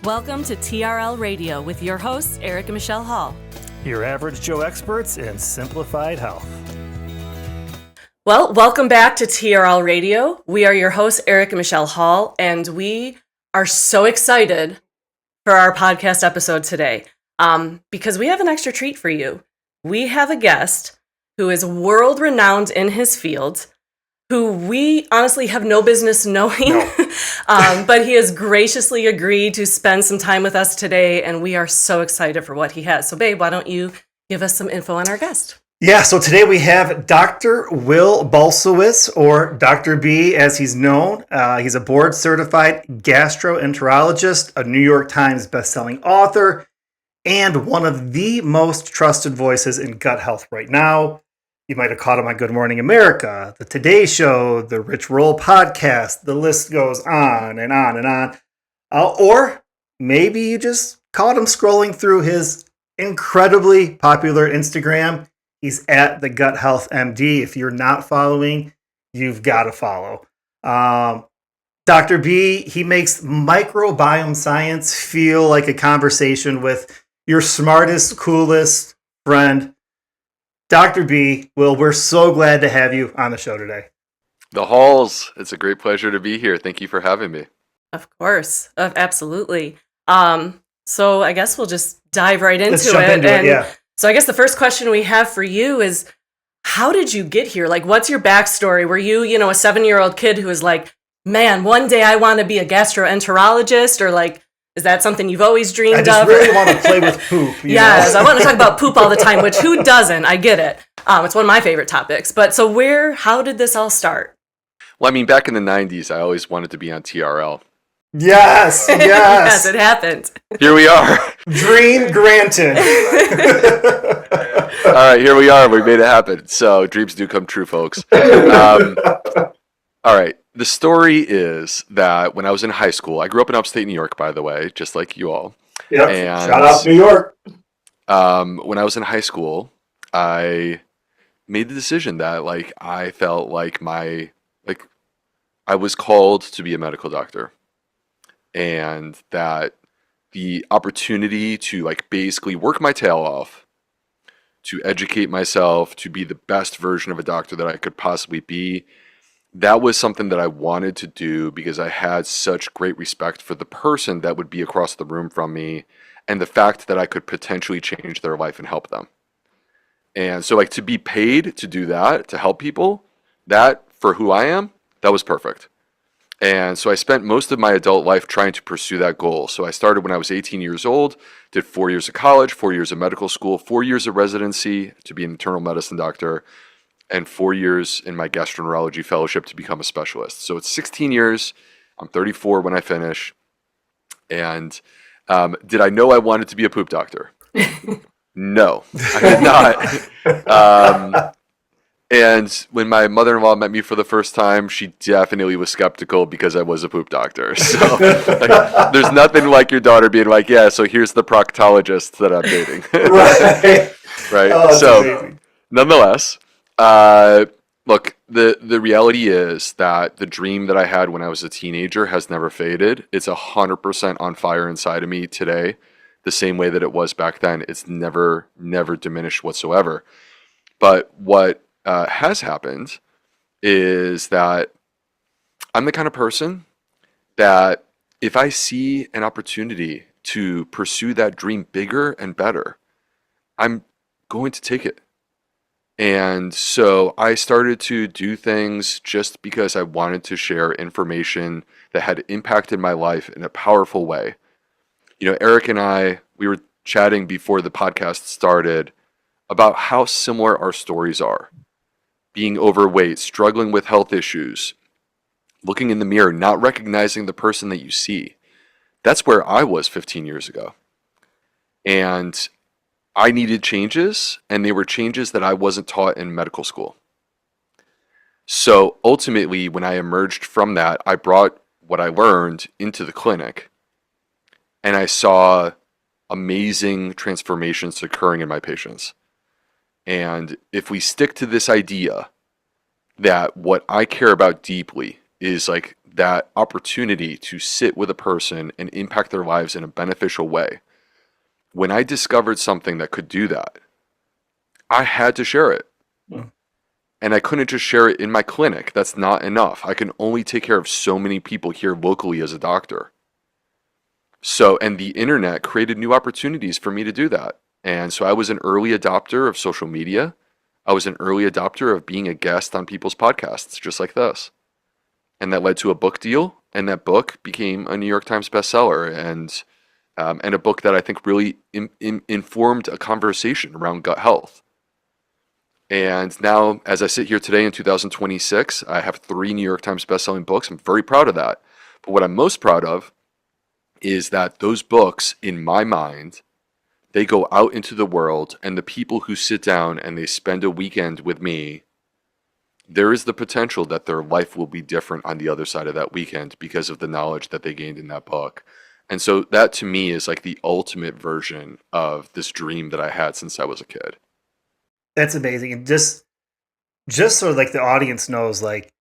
Welcome to TRL Radio with your hosts, Eric and Michelle Hall. Your average Joe experts in simplified health. Well, welcome back to TRL Radio. We are your hosts, Eric and Michelle Hall, and we are so excited for our podcast episode today because we have an extra treat for you. We have a guest who is world-renowned in his field, who we honestly have no business knowing, but he has graciously agreed to spend some time with us today, and we are so excited for what he has. So, babe, why don't you give us some info on our guest? Yeah, so today we have Dr. Will Bulsiewicz, or Dr. B as he's known. He's a board-certified gastroenterologist, a New York Times bestselling author, and one of the most trusted voices in gut health right now. You might have caught him on Good Morning America, The Today Show, The Rich Roll Podcast. The list goes on and on and on. Or maybe you just caught him scrolling through his incredibly popular Instagram. He's at the Gut Health MD. If you're not following, you've got to follow. Dr. B, he makes microbiome science feel like a conversation with your smartest, coolest friend. Dr. B, Will, we're so glad to have you on the show today. The Halls, it's a great pleasure to be here. Thank you for having me. Of course, absolutely. So I guess we'll just dive right into Let's jump it. into it, yeah. So I guess the first question we have for you is, how did you get here? Like, what's your backstory? Were you, a 7-year-old kid who was like, man, one day I want to be a gastroenterologist? Or like, is that something you've always dreamed of? I just really want to play with poop. Yes, I want to talk about poop all the time, which who doesn't? I get it. It's one of my favorite topics. But so how did this all start? Well, I mean, back in the 90s, I always wanted to be on TRL. Yes. Yes, it happened. Here we are. Dream granted. All right, here we are. We made it happen. So dreams do come true, folks. All right. The story is that when I was in high school, I grew up in upstate New York, by the way, just like you all. Yep. And, shout out New York. When I was in high school, I made the decision that I felt like I was called to be a medical doctor, and that the opportunity to basically work my tail off, to educate myself, to be the best version of a doctor that I could possibly be, that was something that I wanted to do because I had such great respect for the person that would be across the room from me and the fact that I could potentially change their life and help them. And so to be paid to do that, to help people, that for who I am, that was perfect. And so I spent most of my adult life trying to pursue that goal. So I started when I was 18 years old, did 4 years of college, 4 years of medical school, 4 years of residency to be an internal medicine doctor, and 4 years in my gastroenterology fellowship to become a specialist. So it's 16 years. I'm 34 when I finish. And did I know I wanted to be a poop doctor? No, I did not. And when my mother-in-law met me for the first time, she definitely was skeptical because I was a poop doctor. So there's nothing like your daughter being like, yeah, so here's the proctologist that I'm dating. Right. Oh, so amazing. Nonetheless, look, the reality is that the dream that I had when I was a teenager has never faded. It's 100% on fire inside of me today, the same way that it was back then. It's never diminished whatsoever. But what has happened is that I'm the kind of person that if I see an opportunity to pursue that dream bigger and better, I'm going to take it. And so I started to do things just because I wanted to share information that had impacted my life in a powerful way. Eric and I, we were chatting before the podcast started about how similar our stories are. Being overweight, struggling with health issues, looking in the mirror, not recognizing the person that you see. That's where I was 15 years ago. And I needed changes, and they were changes that I wasn't taught in medical school. So ultimately, when I emerged from that, I brought what I learned into the clinic, and I saw amazing transformations occurring in my patients. And if we stick to this idea that what I care about deeply is that opportunity to sit with a person and impact their lives in a beneficial way. When I discovered something that could do that, I had to share it. And I couldn't just share it in my clinic. That's not enough. I can only take care of so many people here locally as a doctor. So, and the internet created new opportunities for me to do that. And so I was an early adopter of social media. I was an early adopter of being a guest on people's podcasts, just like this. And that led to a book deal. And that book became a New York Times bestseller, and a book that I think really informed a conversation around gut health. And now, as I sit here today in 2026, I have 3 New York Times bestselling books. I'm very proud of that. But what I'm most proud of is that those books, in my mind, they go out into the world, and the people who sit down and they spend a weekend with me, there is the potential that their life will be different on the other side of that weekend because of the knowledge that they gained in that book. And so that, to me, is like the ultimate version of this dream that I had since I was a kid. That's amazing. And just so like the audience knows, like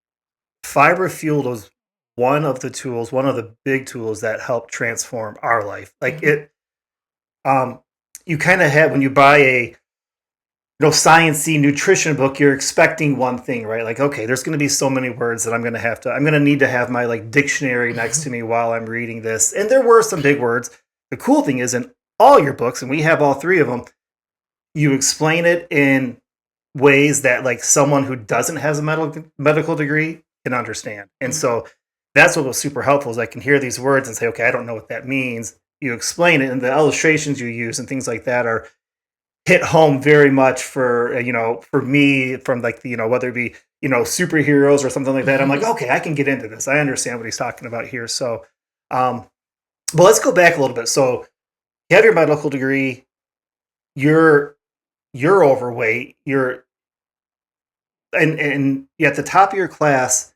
Fiber Fueled was one of the big tools that helped transform our life. Like it, you kind of have, when you buy a science-y nutrition book, you're expecting one thing, right? Like, okay, there's going to be so many words that I'm going to need to have my like dictionary next to me while I'm reading this. And there were some big words. The cool thing is, in all your books, and we have all 3 of them, you explain it in ways that like someone who doesn't have a medical degree can understand. And so that's what was super helpful, is I can hear these words and say, okay, I don't know what that means. You explain it, and the illustrations you use and things like that are hit home very much for me, from like whether it be superheroes or something like that. I'm like, okay, I can get into this. I understand what he's talking about here. So but let's go back a little bit. So you have your medical degree, you're overweight, and at the top of your class.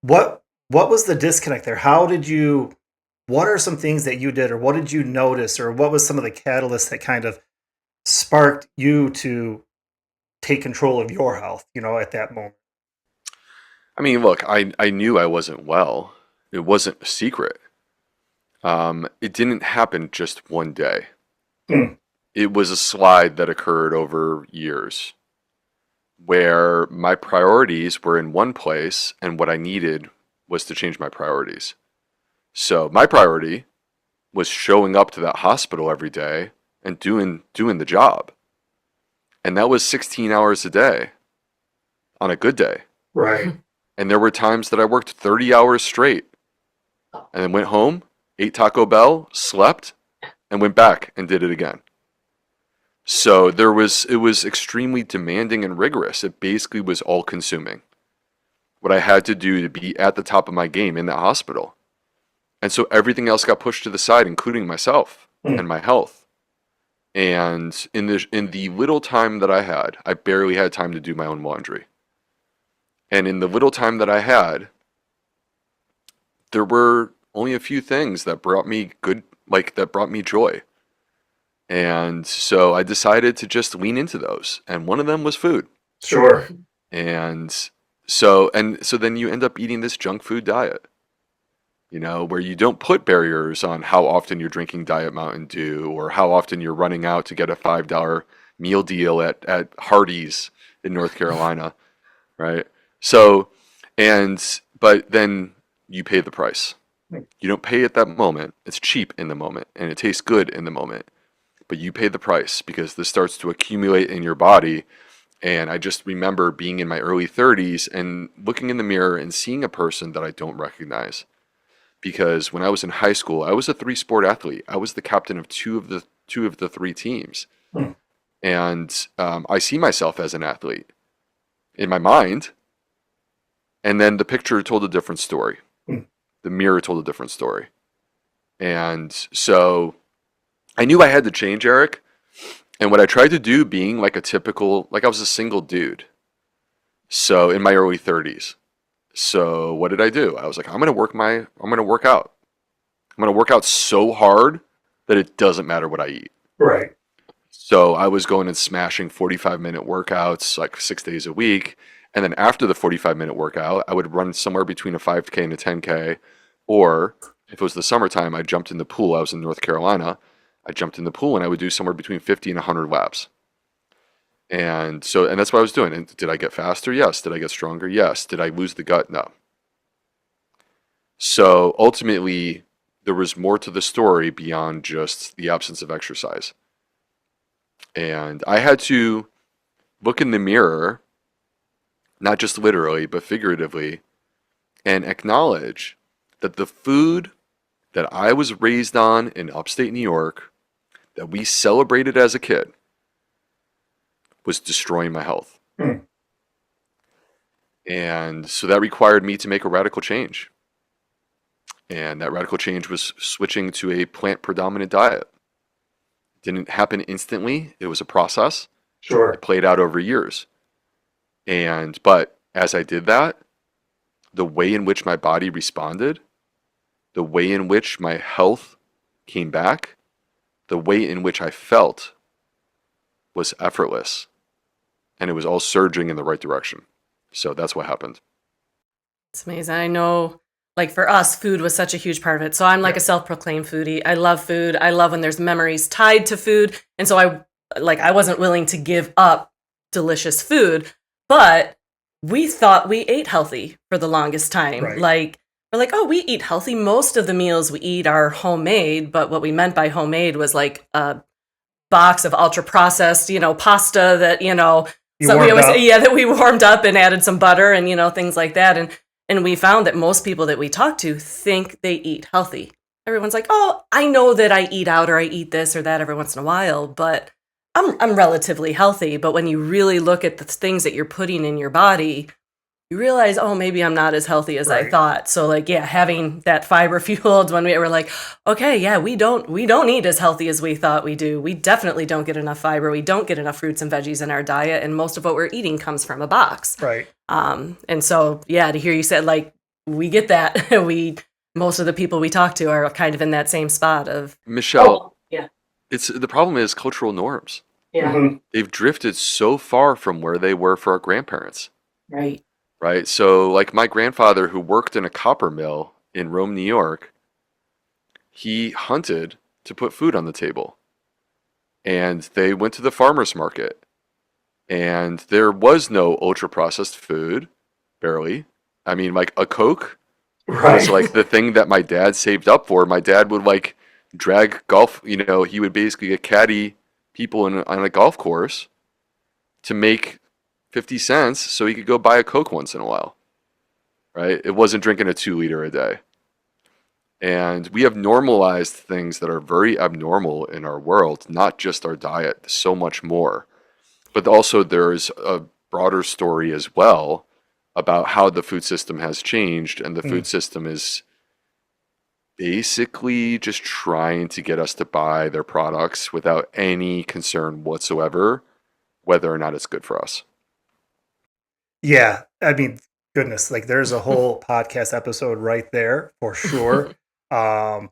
What was the disconnect there? What are some things that you did, or what did you notice, or what was some of the catalysts that kind of sparked you to take control of your health, at that moment? I mean, look, I knew I wasn't well. It wasn't a secret. It didn't happen just one day. It was a slide that occurred over years, where my priorities were in one place, and what I needed was to change my priorities. So my priority was showing up to that hospital every day and doing the job. And that was 16 hours a day on a good day. Right. And there were times that I worked 30 hours straight and then went home, ate Taco Bell, slept, and went back and did it again. So it was extremely demanding and rigorous. It basically was all consuming. What I had to do to be at the top of my game in that hospital. And so everything else got pushed to the side, including myself and my health. And in the little time that I had, I barely had time to do my own laundry. And in the little time that I had, there were only a few things that brought me joy. And so I decided to just lean into those. And one of them was food. Sure. And so then you end up eating this junk food diet, where you don't put barriers on how often you're drinking Diet Mountain Dew, or how often you're running out to get a $5 meal deal at Hardee's in North Carolina, right? So, but then you pay the price. You don't pay at that moment. It's cheap in the moment, and it tastes good in the moment. But you pay the price, because this starts to accumulate in your body. And I just remember being in my early 30s and looking in the mirror and seeing a person that I don't recognize. Because when I was in high school, I was a 3-sport athlete. I was the captain of two of the 3 teams. And I see myself as an athlete in my mind. And then the picture told a different story. The mirror told a different story. And so I knew I had to change, Eric. And what I tried to do, being like I was a single dude. So in my early 30s. So what did I do? I was like, I'm going to work out. I'm going to work out so hard that it doesn't matter what I eat. Right. So I was going and smashing 45-minute workouts like 6 days a week. And then after the 45-minute workout, I would run somewhere between a 5K and a 10K. Or if it was the summertime, I jumped in the pool. I was in North Carolina. I jumped in the pool and I would do somewhere between 50 and 100 laps. And that's what I was doing. And did I get faster? Yes. Did I get stronger? Yes. Did I lose the gut? No. So ultimately, there was more to the story beyond just the absence of exercise. And I had to look in the mirror, not just literally, but figuratively, and acknowledge that the food that I was raised on in upstate New York, that we celebrated as a kid, was destroying my health. And so that required me to make a radical change. And that radical change was switching to a plant-predominant diet. It didn't happen instantly. It was a process. Sure. It played out over years. But as I did that, the way in which my body responded, the way in which my health came back, the way in which I felt was effortless. And it was all surging in the right direction. So that's what happened. It's amazing. I know, like for us, food was such a huge part of it. So I'm like a self-proclaimed foodie. I love food. I love when there's memories tied to food. And so I wasn't willing to give up delicious food, but we thought we ate healthy for the longest time. Right. We're like, oh, we eat healthy. Most of the meals we eat are homemade, but what we meant by homemade was like a box of ultra processed, pasta that, that we warmed up and added some butter and, things like that. And we found that most people that we talk to think they eat healthy. Everyone's like, oh, I know that I eat out or I eat this or that every once in a while, but I'm relatively healthy. But when you really look at the things that you're putting in your body, you realize, oh, maybe I'm not as healthy as I thought. So having that fiber fueled when we were like, okay, we don't eat as healthy as we thought we do. We definitely don't get enough fiber. We don't get enough fruits and veggies in our diet. And most of what we're eating comes from a box. Right. And so, to hear you said, we get that. Most of the people we talk to are kind of in that same spot of Michelle. The problem is cultural norms. Yeah. Mm-hmm. They've drifted so far from where they were for our grandparents. Right. Right. So like my grandfather, who worked in a copper mill in Rome, New York, he hunted to put food on the table. And they went to the farmer's market. And there was no ultra processed food, barely. I mean, like a Coke was like the thing that my dad saved up for. My dad would drag golf, he would basically get caddy people on a golf course to make 50 cents so he could go buy a Coke once in a while, right? It wasn't drinking a 2-liter a day. And we have normalized things that are very abnormal in our world, not just our diet, so much more. But also there's a broader story as well about how the food system has changed, and the food system is basically just trying to get us to buy their products without any concern whatsoever whether or not it's good for us. Yeah, I mean, goodness, there's a whole podcast episode right there for sure. But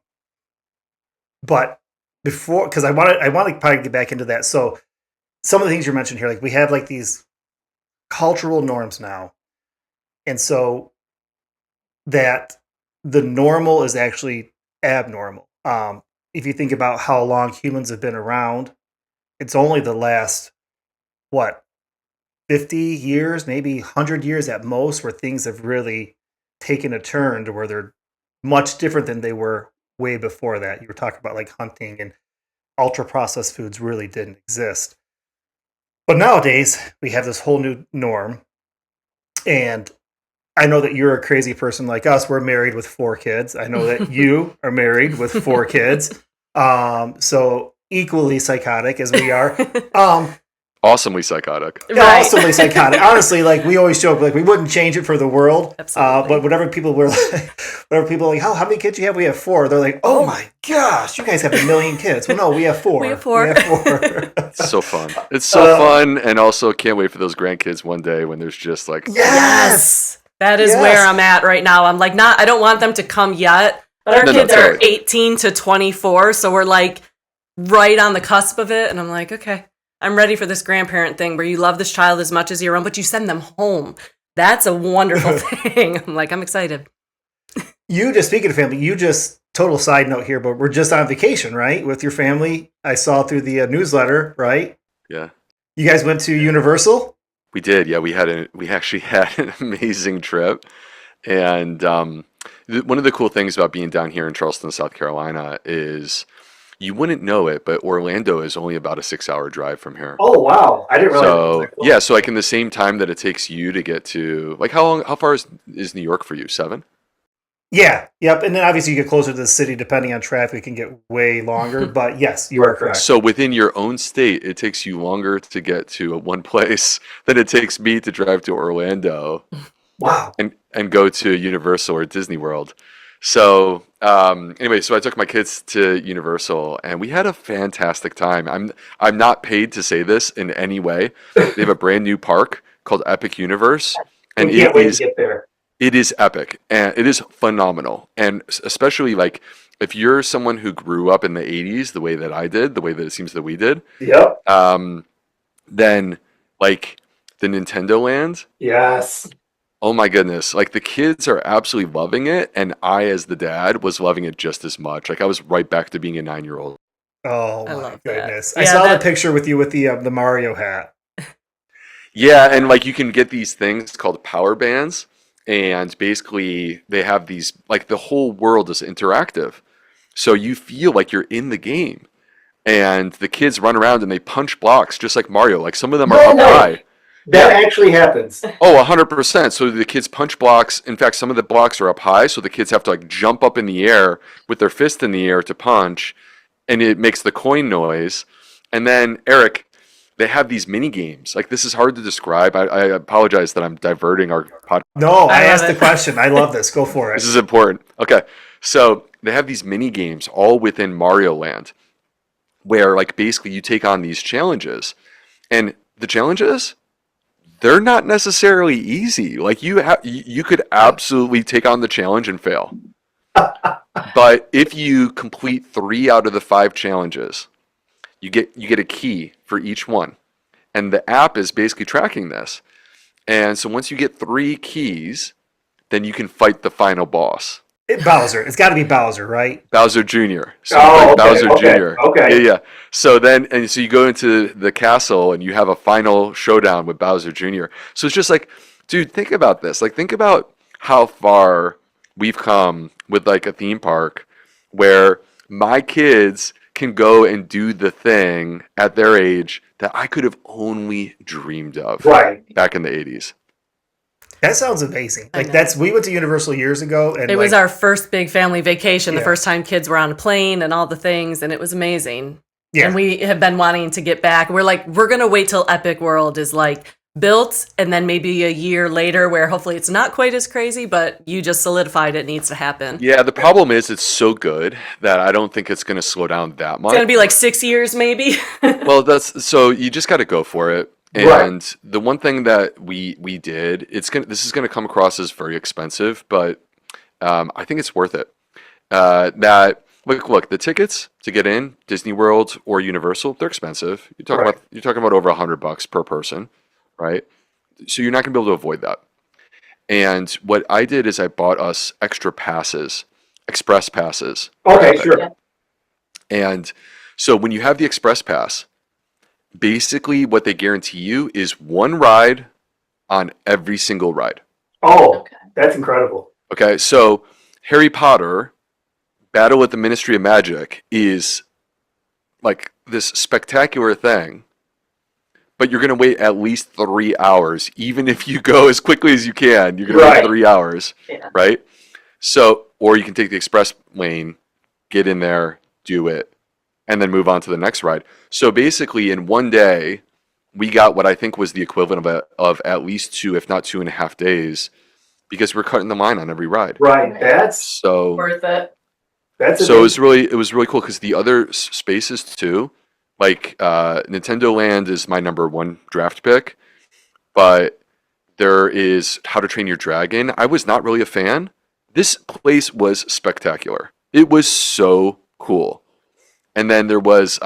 before, because I want to probably get back into that. So some of the things you mentioned here, we have these cultural norms now, and so that the normal is actually abnormal. If you think about how long humans have been around, it's only the last 50 years, maybe 100 years at most, where things have really taken a turn to where they're much different than they were way before that. You were talking about hunting, and ultra processed foods really didn't exist. But nowadays we have this whole new norm. And I know that you're a crazy person like us. We're married with 4 kids. I know that you are married with 4 kids. So equally psychotic as we are. Awesomely psychotic. Yeah, awesomely psychotic. Honestly, we always joke, we wouldn't change it for the world. Absolutely. But whenever people are how many kids do you have? We have 4. They're like, oh my gosh, you guys have 1 million kids. Well, no, we have 4. We have 4. It's so fun. It's so fun, and also can't wait for those grandkids one day when there's just yes. That is where I'm at right now. I'm I don't want them to come yet, but our kids are 18 to 24, so we're right on the cusp of it, and I'm like, okay. I'm ready for this grandparent thing where you love this child as much as your own, but you send them home. That's a wonderful thing. I'm excited. Speaking of family, total side note here, but we're just on vacation, right? With your family. I saw through the newsletter, right? Yeah. You guys went to Universal? We did. Yeah, we actually had an amazing trip. And one of the cool things about being down here in Charleston, South Carolina is you wouldn't know it, but Orlando is only about a 6-hour drive from here. Oh, wow. I didn't realize So, it was that close. yeah, so like in the same time that it takes you to get to, like how far is New York for you? 7? Yeah, yep. And then obviously you get closer to the city, depending on traffic, it can get way longer. But yes, you are correct. So within your own state, it takes you longer to get to one place than it takes me to drive to Orlando. Wow. And go to Universal or Disney World. So anyway, so I took my kids to Universal and we had a fantastic time. I'm not paid to say this in any way. They have a brand new park called Epic Universe, and We can't wait to get there. it is epic and it is phenomenal. And especially like if you're someone who grew up in the 80s the way that I did, the way that it seems that we did, Yep. then like the Nintendo Land. Yes. Oh my goodness. Like the kids are absolutely loving it. And I, as the dad, was loving it just as much. Like I was right back to being a 9-year-old. Oh I my love goodness. that. I Yeah, saw that- the picture with you with the Mario hat. Yeah. And like you can get these things called power bands. And basically they have these, like the whole world is interactive. So you feel like you're in the game. And the kids run around and they punch blocks just like Mario. Like some of them are up high. That actually happens. Oh, 100%. So the kids punch blocks. In fact, some of the blocks are up high, so the kids have to like jump up in the air with their fist in the air to punch, and it makes the coin noise. And then, Eric, they have these mini games. Like this is hard to describe. I apologize that I'm diverting our podcast. No, I asked the question. I love this. Go for it. This is important. Okay. So they have these mini games all within Mario Land where like basically you take on these challenges. And the challenges, they're not necessarily easy. Like you could absolutely take on the challenge and fail. But if you complete 3 out of the 5 challenges, you get a key for each one. And the app is basically tracking this. And so once you get 3 keys, then you can fight the final boss. Bowser. It's got to be Bowser, right? Bowser Jr. So Oh, like okay, Bowser okay, Jr. okay. Yeah. So you go into the castle and you have a final showdown with Bowser Jr. So it's just like, dude, think about this. Like, think about how far we've come with like a theme park where my kids can go and do the thing at their age that I could have only dreamed of back in the 80s. That sounds amazing. I Like know. we went to Universal years ago, and It was our first big family vacation, the Yeah. first time kids were on a plane and all the things, and it was amazing. Yeah. And we have been wanting to get back. We're like, we're going to wait till Epic World is like built, and then maybe a year later where hopefully it's not quite as crazy, but you just solidified it needs to happen. Yeah, the problem is it's so good that I don't think it's going to slow down that much. It's going to be like 6 years maybe. Well, that's so you just got to go for it. And the one thing that we did, this is gonna come across as very expensive, but I think it's worth it. That look, the tickets to get in Disney World or Universal, they're expensive. You're talking about over $100 per person, right? So you're not gonna be able to avoid that. And what I did is I bought us extra passes, express passes. Okay, sure. And so when you have the express pass, basically what they guarantee you is one ride on every single ride. Oh, that's incredible. Okay, so Harry Potter Battle at the Ministry of Magic is like this spectacular thing, but you're going to wait at least 3 hours. Even if you go as quickly as you can, you're going to wait 3 hours, right? So, or you can take the express lane, get in there, do it, and then move on to the next ride. So basically, in one day, we got what I think was the equivalent of at least 2, if not 2.5 days, because we're cutting the line on every ride. Right. That's So Worth it. so it was really cool because the other spaces too, like Nintendo Land is my number 1 draft pick, but there is How to Train Your Dragon. I was not really a fan. This place was spectacular. It was so cool. And then there was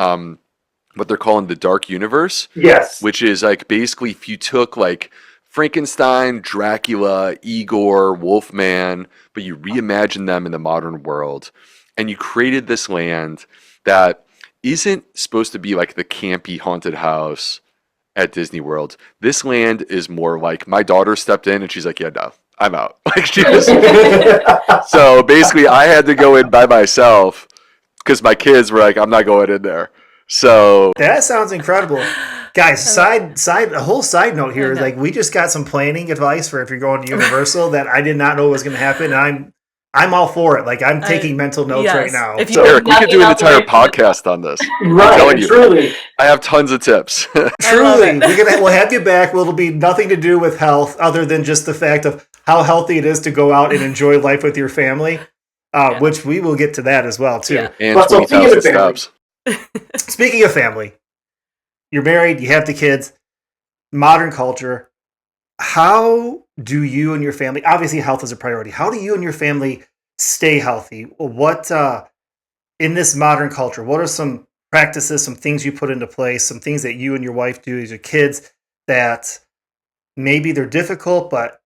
what they're calling the dark universe, Yes. which is like basically if you took like Frankenstein, Dracula, Igor, Wolfman, but you reimagined them in the modern world, and you created this land that isn't supposed to be like the campy haunted house at Disney World. This land is more like my daughter stepped in and she's like, yeah, no, I'm out. Like she was, so basically I had to go in by myself because my kids were like, I'm not going in there. So That sounds incredible. Guys, a whole side note here is like we just got some planning advice for if you're going to Universal that I did not know was going to happen. And I'm all for it. Like I'm taking mental notes right now. If you So, Eric, we could do an nothing entire else, podcast on this. I'm right, telling you, truly. I have tons of tips. Truly, we'll have you back. Well, it'll be nothing to do with health other than just the fact of how healthy it is to go out and enjoy life with your family, which we will get to that as well, too. Yeah. And But so 20,000 steps. Speaking of family, you're married, you have the kids, modern culture. How do you and your family, obviously health is a priority, how do you and your family stay healthy? What, in this modern culture, what are some practices, some things you put into place, some things that you and your wife do as your kids that maybe they're difficult, but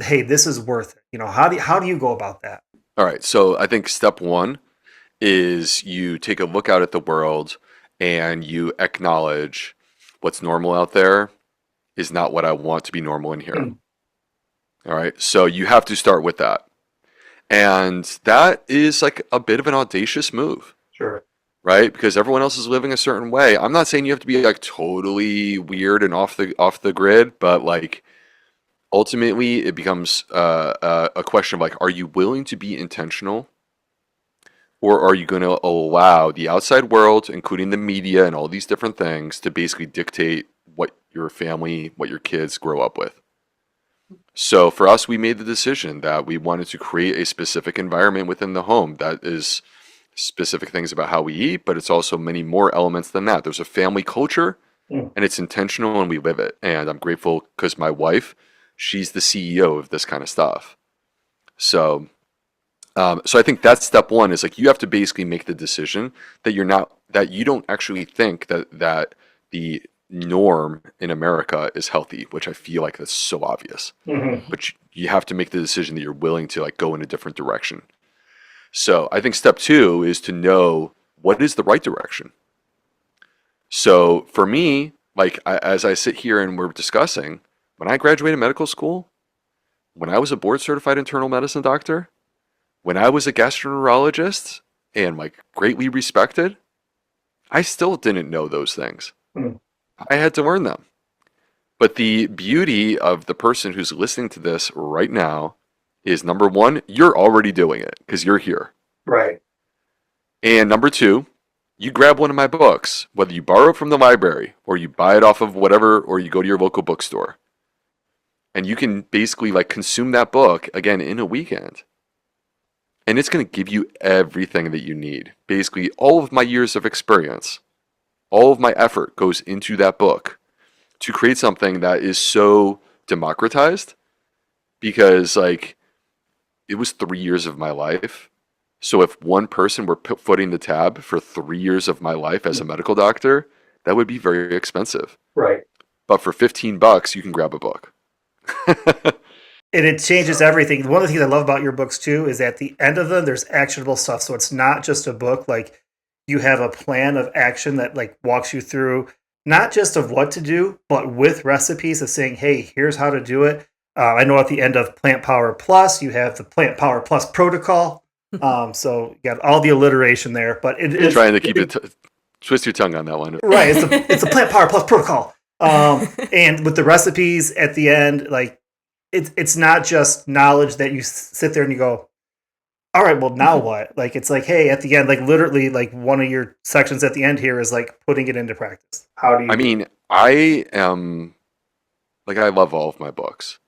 hey, this is worth it? You know, how do you go about that? All right. So I think step one is you take a look out at the world and you acknowledge what's normal out there is not what I want to be normal in here. All right. So you have to start with that. And that is like a bit of an audacious move. Sure. Right? Because everyone else is living a certain way. I'm not saying you have to be like totally weird and off the grid, but like ultimately it becomes a question of like, are you willing to be intentional? Or are you going to allow the outside world, including the media and all these different things, to basically dictate what your family, what your kids grow up with? So for us, we made the decision that we wanted to create a specific environment within the home that is specific things about how we eat, but it's also many more elements than that. There's a family culture, and it's intentional, and we live it. And I'm grateful because my wife, she's the CEO of this kind of stuff. So I think that's step one is like you have to basically make the decision that you don't actually think that the norm in America is healthy, which I feel like that's so obvious. Mm-hmm. But you have to make the decision that you're willing to like go in a different direction. So I think step two is to know what is the right direction. So for me, like as I sit here and we're discussing, when I graduated medical school, when I was a board certified internal medicine doctor, when I was a gastroenterologist and like greatly respected, I still didn't know those things. I had to learn them. But the beauty of the person who's listening to this right now is number one, you're already doing it because you're here. Right. And number two, you grab one of my books, whether you borrow it from the library or you buy it off of whatever, or you go to your local bookstore. And you can basically like consume that book again in a weekend. And it's going to give you everything that you need. Basically, all of my years of experience, all of my effort goes into that book to create something that is so democratized because like it was 3 years of my life. So if one person were footing the tab for 3 years of my life as a medical doctor, that would be very expensive. Right. But for $15, you can grab a book. And it changes everything. One of the things I love about your books too is at the end of them, there's actionable stuff. So it's not just a book. Like you have a plan of action that like walks you through, not just of what to do, but with recipes of saying, hey, here's how to do it. I know at the end of Plant Power Plus, you have the Plant Power Plus protocol. So you got all the alliteration there, but it's trying to keep twist your tongue on that one. Right. It's the Plant Power Plus protocol. And with the recipes at the end, like it's not just knowledge that you sit there and you go, all right, well now what? Like it's like, hey, at the end, like literally, like one of your sections at the end here is like putting it into practice. How do you? I mean, I am like I love all of my books,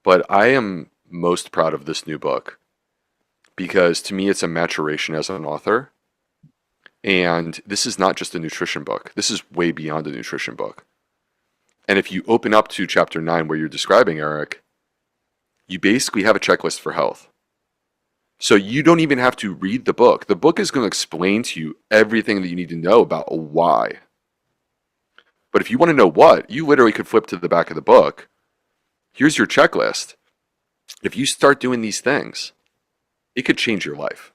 but I am most proud of this new book because to me it's a maturation as an author. And this is not just a nutrition book. This is way beyond a nutrition book. And if you open up to chapter 9 where you're describing, Eric, you basically have a checklist for health. So you don't even have to read the book. The book is going to explain to you everything that you need to know about a why. But if you want to know what, you literally could flip to the back of the book. Here's your checklist. If you start doing these things, it could change your life.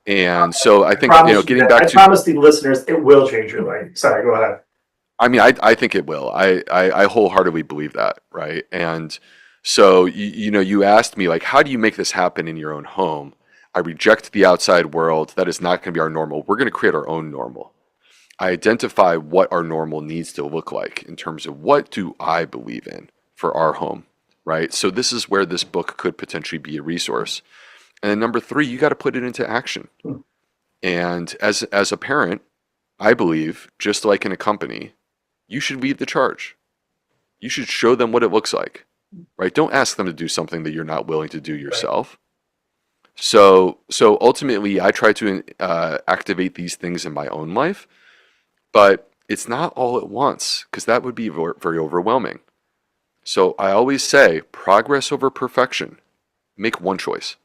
And so I think, getting back I to, promise the listeners, it will change your life. Sorry, go ahead. I mean, I think it will. I wholeheartedly believe that, right? And so, you asked me, like, how do you make this happen in your own home? I reject the outside world. That is not going to be our normal. We're going to create our own normal. I identify what our normal needs to look like in terms of what do I believe in for our home, right? So this is where this book could potentially be a resource. And then number 3, you got to put it into action. And as a parent, I believe, just like in a company, you should lead the charge. You should show them what it looks like, right? Don't ask them to do something that you're not willing to do yourself. So ultimately, I try to activate these things in my own life, but it's not all at once, because that would be very overwhelming. So I always say, progress over perfection. Make one choice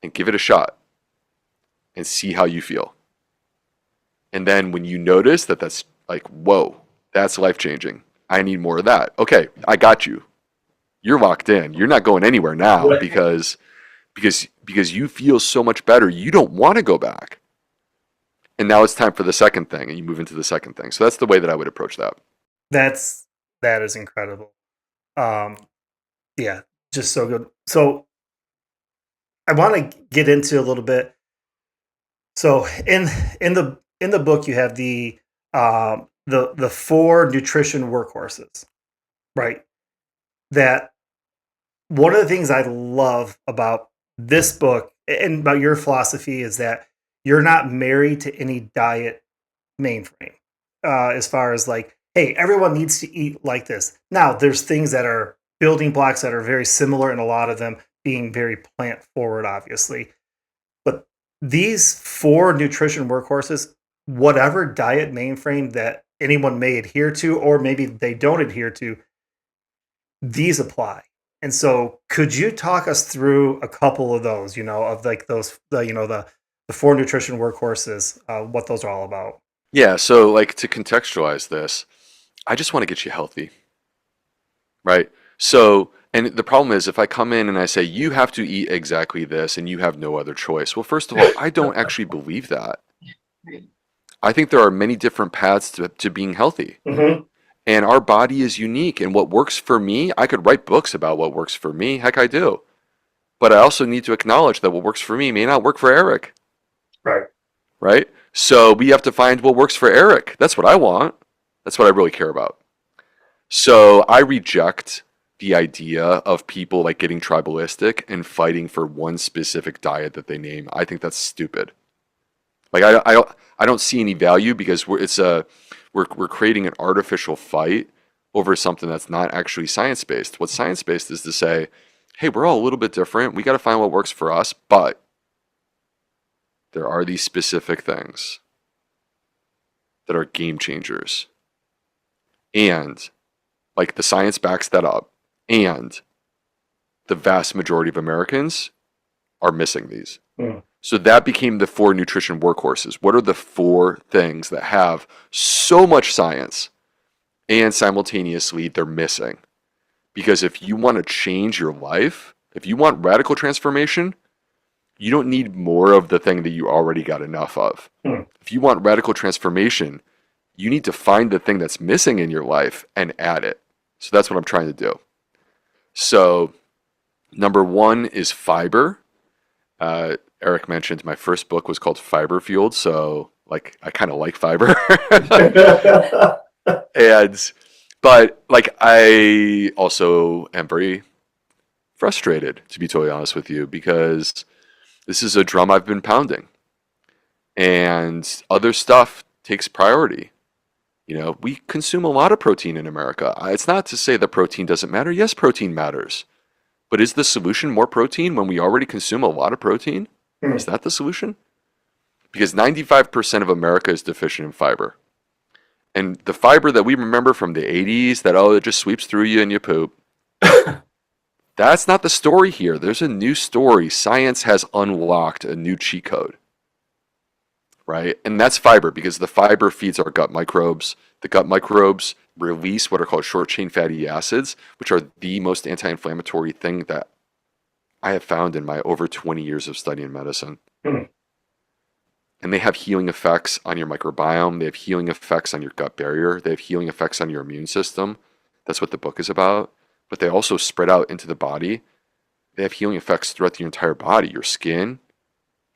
and give it a shot and see how you feel. And then when you notice that that's like, whoa, that's life-changing. I need more of that. Okay, I got you. You're locked in. You're not going anywhere now because you feel so much better. You don't want to go back. And now it's time for the second thing, and you move into the second thing. So that's the way that I would approach that. That is incredible. Yeah, just so good. So I want to get into a little bit. So in the book, you have the 4 Nutrition Workhorses, right? That one of the things I love about this book and about your philosophy is that you're not married to any diet mainframe. As far as like, hey, everyone needs to eat like this. Now, there's things that are building blocks that are very similar, and a lot of them being very plant forward, obviously. But these 4 nutrition workhorses, whatever diet mainframe that anyone may adhere to, or maybe they don't adhere to, these apply. And so could you talk us through a couple of those, of like those, the 4 nutrition workhorses, what those are all about? Yeah, so like to contextualize this, I just want to get you healthy, right? So, and the problem is if I come in and I say, you have to eat exactly this and you have no other choice. Well, first of all, I don't actually believe that. I think there are many different paths to being healthy. Mm-hmm. And our body is unique. And what works for me, I could write books about what works for me. Heck, I do. But I also need to acknowledge that what works for me may not work for Eric. Right. Right? So we have to find what works for Eric. That's what I want. That's what I really care about. So I reject the idea of people like getting tribalistic and fighting for one specific diet that they name. I think that's stupid. Like I don't see any value because we're creating an artificial fight over something that's not actually science-based. What's science-based is to say, hey, we're all a little bit different. We got to find what works for us, but there are these specific things that are game changers. And like the science backs that up. And the vast majority of Americans are missing these. Mm. So that became the 4 nutrition workhorses. What are the 4 things that have so much science and simultaneously they're missing? Because if you want to change your life, if you want radical transformation, you don't need more of the thing that you already got enough of. Mm. If you want radical transformation, you need to find the thing that's missing in your life and add it. So that's what I'm trying to do. So number 1 is fiber. Eric mentioned my first book was called Fiber Fueled, so like I kind of like fiber. But like I also am very frustrated, to be totally honest with you, because this is a drum I've been pounding. And other stuff takes priority. We consume a lot of protein in America. It's not to say that protein doesn't matter. Yes, protein matters. But is the solution more protein when we already consume a lot of protein? Mm. Is that the solution? Because 95% of America is deficient in fiber. And the fiber that we remember from the 80s, that, it just sweeps through you and you poop. That's not the story here. There's a new story. Science has unlocked a new cheat code, right? And that's fiber, because the fiber feeds our gut microbes. The gut microbes release what are called short chain fatty acids, which are the most anti-inflammatory thing that I have found in my over 20 years of studying medicine. Hmm. And they have healing effects on your microbiome. They have healing effects on your gut barrier. They have healing effects on your immune system. That's what the book is about. But they also spread out into the body. They have healing effects throughout your entire body, your skin,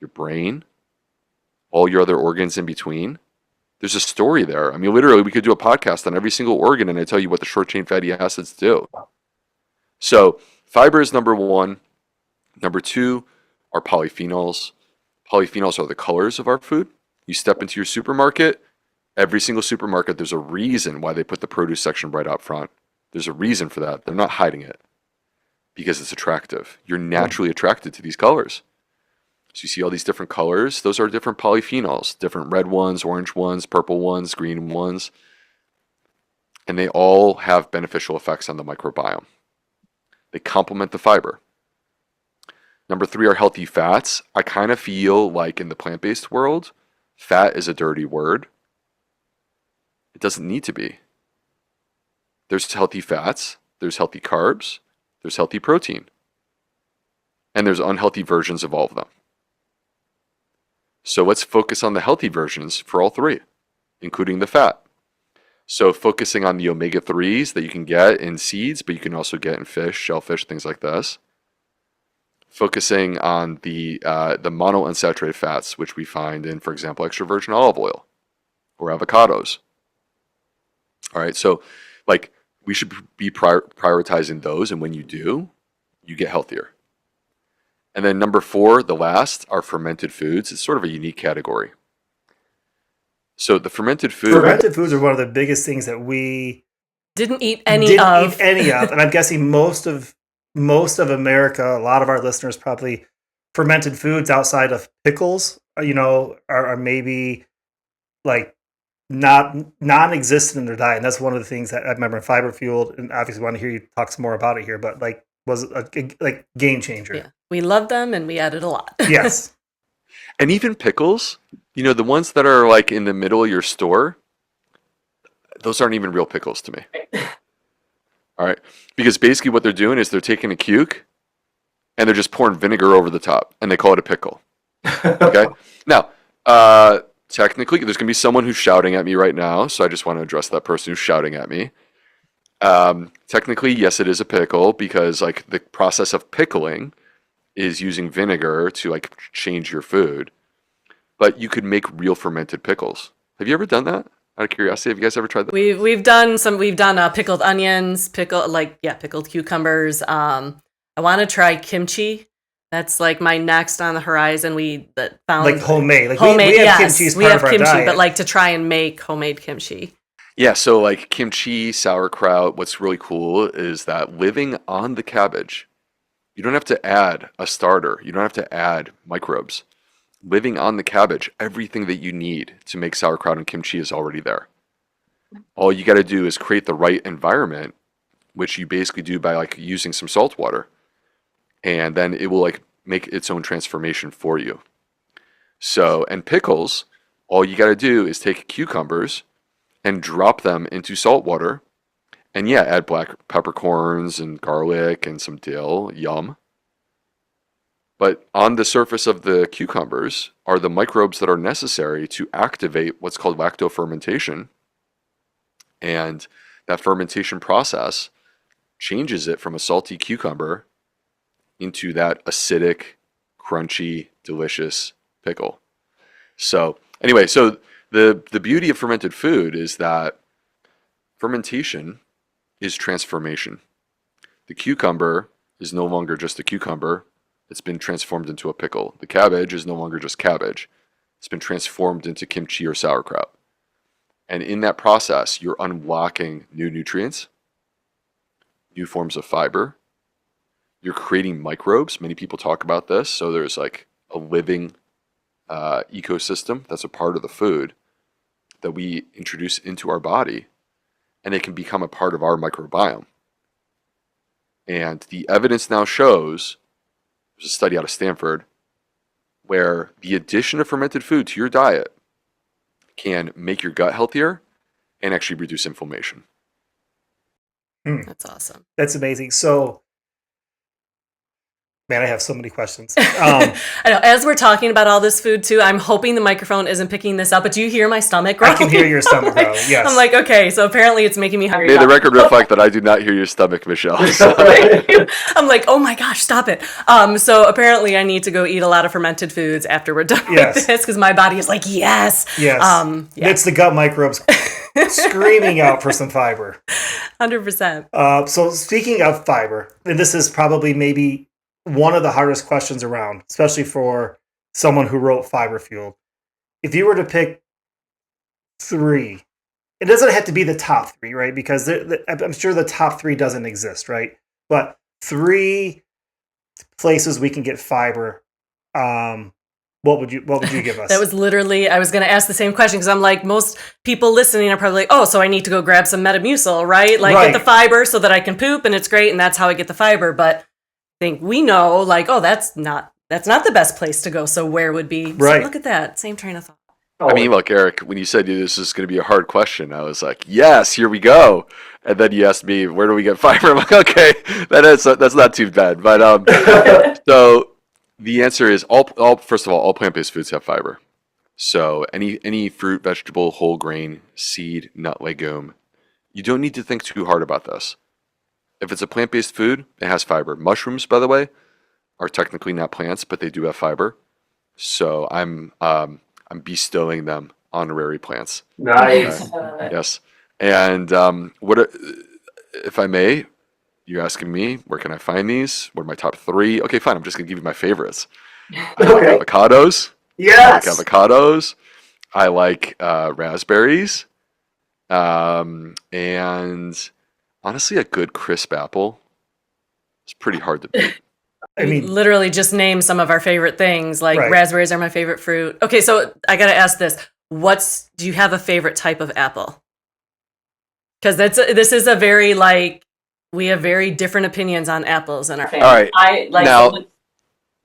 your brain, all your other organs in between. There's a story there. I mean, literally, we could do a podcast on every single organ and I tell you what the short chain fatty acids do. So fiber is number one. Number two are polyphenols. Polyphenols are the colors of our food. You step into your supermarket, every single supermarket, there's a reason why they put the produce section right out front. There's a reason for that. They're not hiding it because it's attractive. You're naturally attracted to these colors. So you see all these different colors. Those are different polyphenols, different red ones, orange ones, purple ones, green ones. And they all have beneficial effects on the microbiome. They complement the fiber. Number three are healthy fats. I kind of feel like in the plant-based world, fat is a dirty word. It doesn't need to be. There's healthy fats, there's healthy carbs, there's healthy protein, and there's unhealthy versions of all of them. So let's focus on the healthy versions for all three, including the fat. So focusing on the omega-3s that you can get in seeds, but you can also get in fish, shellfish, things like this. Focusing on the monounsaturated fats, which we find in, for example, extra virgin olive oil or avocados. All right, so like we should be prioritizing those, and when you do, you get healthier. And then number four, the last, are fermented foods. It's sort of a unique category. So the fermented foods are one of the biggest things that we didn't eat any of. And I'm guessing most of America, a lot of our listeners probably, fermented foods outside of pickles, are maybe like not non-existent in their diet. And that's one of the things that I remember in Fiber Fueled, and obviously want to hear you talk some more about it here, but like was a game changer. Yeah. We love them and we added a lot. Yes. And even pickles, the ones that are like in the middle of your store, those aren't even real pickles to me. All right. Because basically what they're doing is they're taking a cuke and they're just pouring vinegar over the top and they call it a pickle. Okay. Now, technically, there's going to be someone who's shouting at me right now. So I just want to address that person who's shouting at me. Technically, yes, it is a pickle because like the process of pickling is using vinegar to like change your food. But you could make real fermented pickles. Have you ever done that? Out of curiosity, have you guys ever tried that? We've done pickled onions, pickled cucumbers. I want to try kimchi. That's like my next on the horizon. We found like homemade. Like homemade. We have yes, kimchi as we part have of our kimchi, diet. but like to try and make homemade kimchi. Yeah, so like kimchi, sauerkraut, what's really cool is that living on the cabbage, you don't have to add a starter. You don't have to add microbes. Living on the cabbage, everything that you need to make sauerkraut and kimchi is already there. All you got to do is create the right environment, which you basically do by like using some salt water. And then it will like make its own transformation for you. So, and pickles, all you got to do is take cucumbers and drop them into salt water. And yeah, add black peppercorns and garlic and some dill. Yum. But on the surface of the cucumbers are the microbes that are necessary to activate what's called lactofermentation. And that fermentation process changes it from a salty cucumber into that acidic, crunchy, delicious pickle. So anyway, so the beauty of fermented food is that fermentation is transformation. The cucumber is no longer just a cucumber. It's been transformed into a pickle. The cabbage is no longer just cabbage. It's been transformed into kimchi or sauerkraut. And in that process, you're unlocking new nutrients, new forms of fiber. You're creating microbes. Many people talk about this. So there's like a living ecosystem that's a part of the food that we introduce into our body, and it can become a part of our microbiome. And the evidence now shows, there's a study out of Stanford, where the addition of fermented food to your diet can make your gut healthier and actually reduce inflammation. That's awesome. That's amazing. So, man, I have so many questions. I know. As we're talking about all this food too, I'm hoping the microphone isn't picking this up, but do you hear my stomach growling? I can hear your stomach growling, yes. I'm like, okay, so apparently it's making me hungry. May the record reflect that I do not hear your stomach, Michelle. I'm like, oh my gosh, stop it. So apparently I need to go eat a lot of fermented foods after we're done with this, because my body is like, yes. Yes. It's the gut microbes screaming out for some fiber. 100%. So speaking of fiber, and this is probably maybe one of the hardest questions around, especially for someone who wrote Fiber Fueled. If you were to pick 3, it doesn't have to be the top 3, right? Because I'm sure the top 3 doesn't exist, right? But 3 places we can get fiber. What would you give us? That was literally, I was going to ask the same question, because I'm like, most people listening are probably like, oh, so I need to go grab some Metamucil, right? Like get the fiber so that I can poop and it's great and that's how I get the fiber. But I think we know, like, oh, that's not the best place to go. So where would be? Right. So look at that. Same train of thought. I mean, look, Eric, when you said this is going to be a hard question, I was like, yes, here we go. And then you asked me, where do we get fiber? I'm like, okay, that's not too bad. But so the answer is first of all plant-based foods have fiber. So any fruit, vegetable, whole grain, seed, nut, legume, you don't need to think too hard about this. If it's a plant-based food, it has fiber. Mushrooms, by the way, are technically not plants, but they do have fiber. So I'm bestowing them honorary plants. Nice. Yes. And if I may, you're asking me, where can I find these? What are my top 3? Okay, fine. I'm just going to give you my favorites. I like avocados. Yes. I like avocados. I like raspberries. And honestly, a good crisp apple is pretty hard to beat. I mean, literally just name some of our favorite things. Like raspberries are my favorite fruit. Okay, so I got to ask this. Do you have a favorite type of apple? Because this is a very, like, we have very different opinions on apples in our family. All right. Now,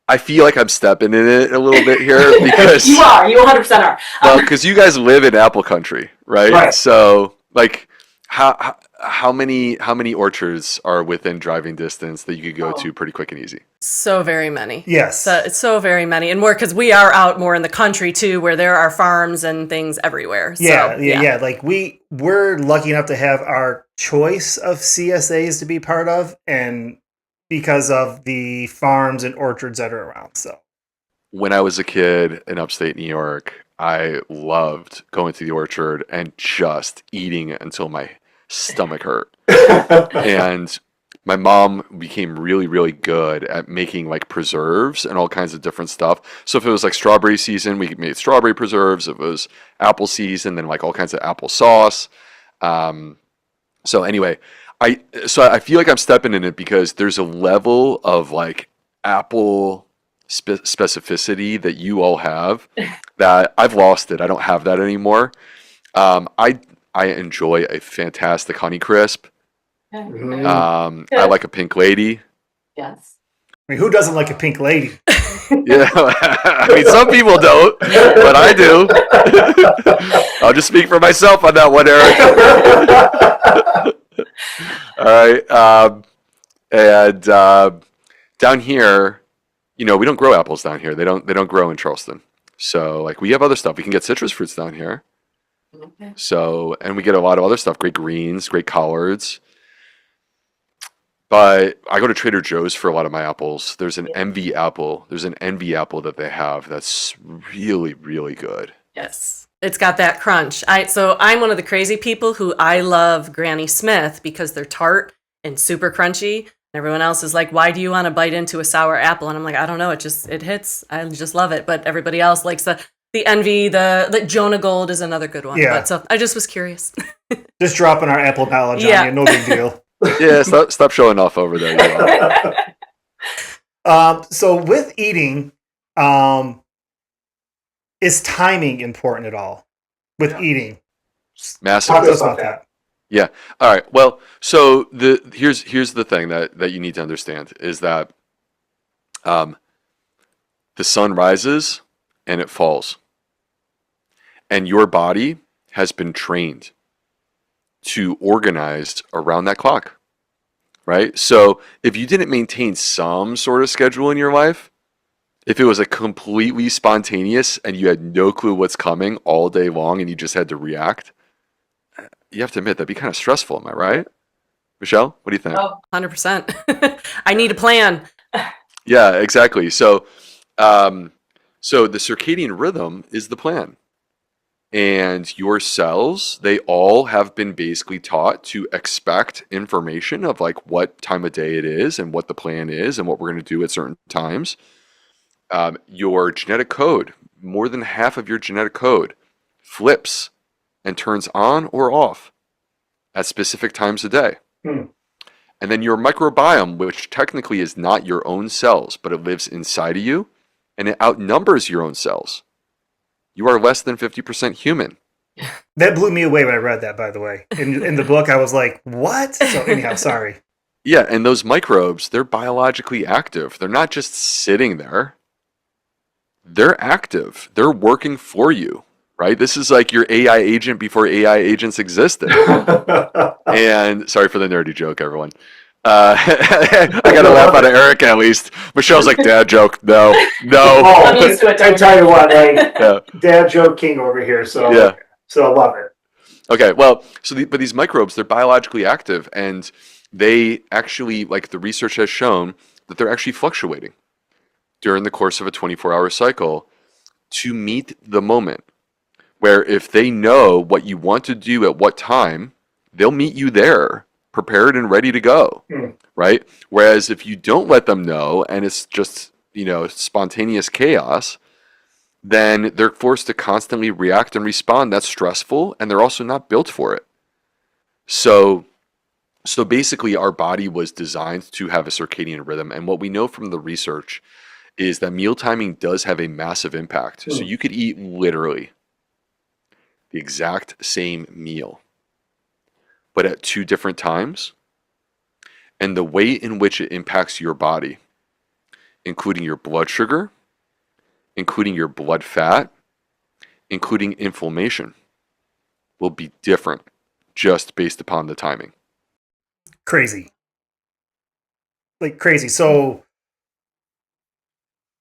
I feel like I'm stepping in it a little bit here because you 100% are. Well, because you guys live in apple country, right? Right. So, like, how many orchards are within driving distance that you could go to pretty quick and easy? So very many. Yes. So very many. And more because we are out more in the country too, where there are farms and things everywhere. Yeah. Like we're lucky enough to have our choice of CSAs to be part of, and because of the farms and orchards that are around. So when I was a kid in upstate New York, I loved going to the orchard and just eating until my stomach hurt. And my mom became really, really good at making like preserves and all kinds of different stuff. So if it was like strawberry season, we made strawberry preserves. If it was apple season, then like all kinds of apple sauce. So anyway, I feel like I'm stepping in it because there's a level of like apple specificity that you all have that I've lost it. I don't have that anymore. I enjoy a fantastic Honey Crisp. I like a Pink Lady. Yes. I mean, who doesn't like a pink lady? Yeah, I mean, some people don't, but I do. I'll just speak for myself on that one, Eric. All right. And down here, we don't grow apples down here. They don't grow in Charleston. So, like, we have other stuff. We can get citrus fruits down here. Okay. So, and we get a lot of other stuff, great greens, great collards. But I go to Trader Joe's for a lot of my apples. There's an envy apple. There's an envy apple that they have that's really, really good. Yes. It's got that crunch. So I'm one of the crazy people who I love Granny Smith because they're tart and super crunchy. Everyone else is like, why do you want to bite into a sour apple? And I'm like, I don't know. It hits. I just love it. But everybody else likes the envy. The Jonah Gold is another good one. Yeah. But so I just was curious. Just dropping our apple knowledge on you. No big deal. Yeah, stop showing off over there. So with eating, is timing important at all? With eating, Massive. talk to us about that. Yeah. All right. Well, so here's the thing that you need to understand is that um, the sun rises and it falls, and your body has been trained to organize around that clock, right? So if you didn't maintain some sort of schedule in your life, if it was a completely spontaneous and you had no clue what's coming all day long and you just had to react, you have to admit that'd be kind of stressful, am I right? Michelle, what do you think? Oh, 100%. I need a plan. Yeah, exactly. So the circadian rhythm is the plan. And your cells, they all have been basically taught to expect information of like what time of day it is and what the plan is and what we're going to do at certain times. Your genetic code, more than half of your genetic code, flips and turns on or off at specific times of day. Hmm. And then your microbiome, which technically is not your own cells, but it lives inside of you, and it outnumbers your own cells. You are less than 50% human. That blew me away when I read that, by the way. In the book, I was like, what? So anyhow, sorry. Yeah, and those microbes, they're biologically active. They're not just sitting there. They're active. They're working for you, right? This is like your AI agent before AI agents existed. And sorry for the nerdy joke, everyone. I got to laugh out of Erica at least. Michelle's like, dad joke. No. I'm used to it. I tell you what, like, Yeah. dad joke king over here, so Yeah. so I love it. Okay, well, but these microbes, they're biologically active, and they actually, like the research has shown, that they're actually fluctuating during the course of a 24-hour cycle to meet the moment. Where if they know what you want to do at what time, they'll meet you there, prepared and ready to go, right? Whereas if you don't let them know and it's just, spontaneous chaos, then they're forced to constantly react and respond. That's stressful, and they're also not built for it. So basically our body was designed to have a circadian rhythm, and what we know from the research is that meal timing does have a massive impact. So you could eat literally the exact same meal, but at two different times, and the way in which it impacts your body, including your blood sugar, including your blood fat, including inflammation, will be different just based upon the timing. Crazy. Like crazy. So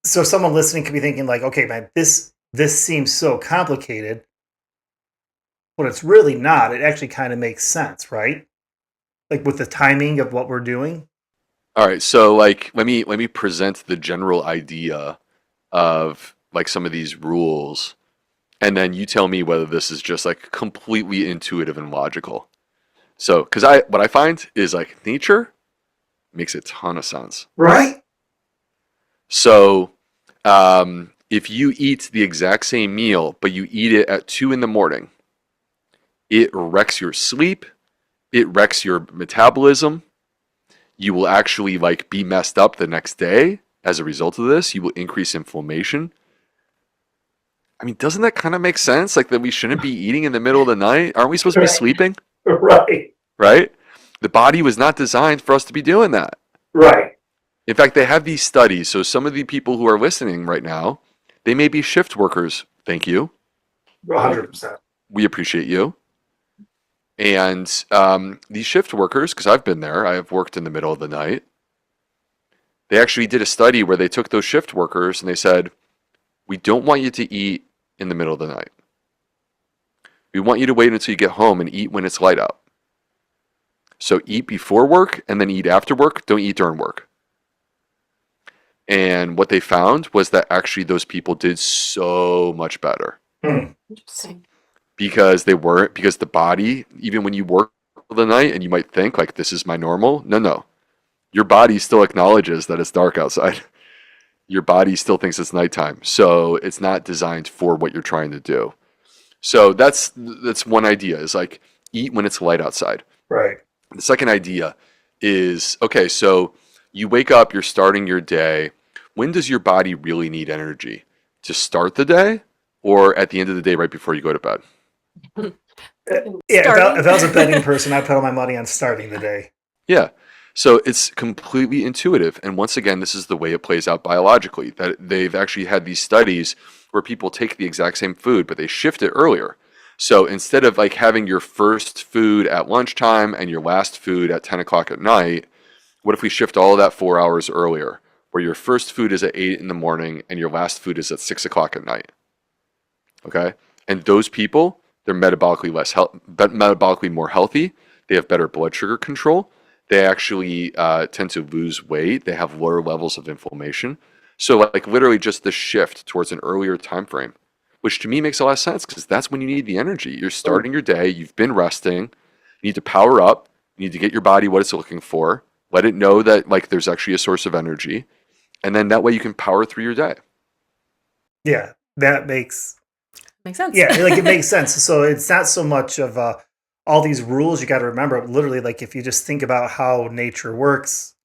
someone listening could be thinking like, okay, man, this seems so complicated. But it's really not. It actually kind of makes sense, right? Like with the timing of what we're doing. All right, so like let me present the general idea of like some of these rules, and then you tell me whether this is just like completely intuitive and logical. So, because what I find is like nature makes a ton of sense. Right? So, if you eat the exact same meal, but you eat it at 2 a.m, it wrecks your sleep, it wrecks your metabolism. You will actually like be messed up the next day as a result of this. You will increase inflammation. I mean, doesn't that kind of make sense? Like that we shouldn't be eating in the middle of the night? Aren't we supposed to be sleeping? Right. Right? The body was not designed for us to be doing that. Right. In fact, they have these studies. So some of the people who are listening right now, they may be shift workers. Thank you. 100%. We appreciate you. And these shift workers, because I've been there, I have worked in the middle of the night. They actually did a study where they took those shift workers and they said, we don't want you to eat in the middle of the night. We want you to wait until you get home and eat when it's light out. So eat before work and then eat after work. Don't eat during work. And what they found was that actually those people did so much better. Interesting. Because the body, even when you work the night and you might think like this is my normal, no. Your body still acknowledges that it's dark outside. Your body still thinks it's nighttime. So it's not designed for what you're trying to do. So that's one idea, is like eat when it's light outside. Right. The second idea is, okay, so you wake up, you're starting your day. When does your body really need energy? To start the day or at the end of the day right before you go to bed? Starting. If I was a betting person, I'd put all my money on starting the day. Yeah. So it's completely intuitive. And once again, this is the way it plays out biologically. That they've actually had these studies where people take the exact same food, but they shift it earlier. So instead of like having your first food at lunchtime and your last food at 10 o'clock at night, what if we shift all of that 4 hours earlier, where your first food is at 8 in the morning and your last food is at 6 o'clock at night? Okay? And those people, they're metabolically more healthy. They have better blood sugar control. They actually tend to lose weight. They have lower levels of inflammation. So like literally just the shift towards an earlier time frame, which to me makes a lot of sense because that's when you need the energy. You're starting your day. You've been resting. You need to power up. You need to get your body what it's looking for. Let it know that like there's actually a source of energy. And then that way you can power through your day. Yeah, that makes sense. Yeah, like it makes sense. So it's not so much of all these rules you got to remember. Literally, like if you just think about how nature works,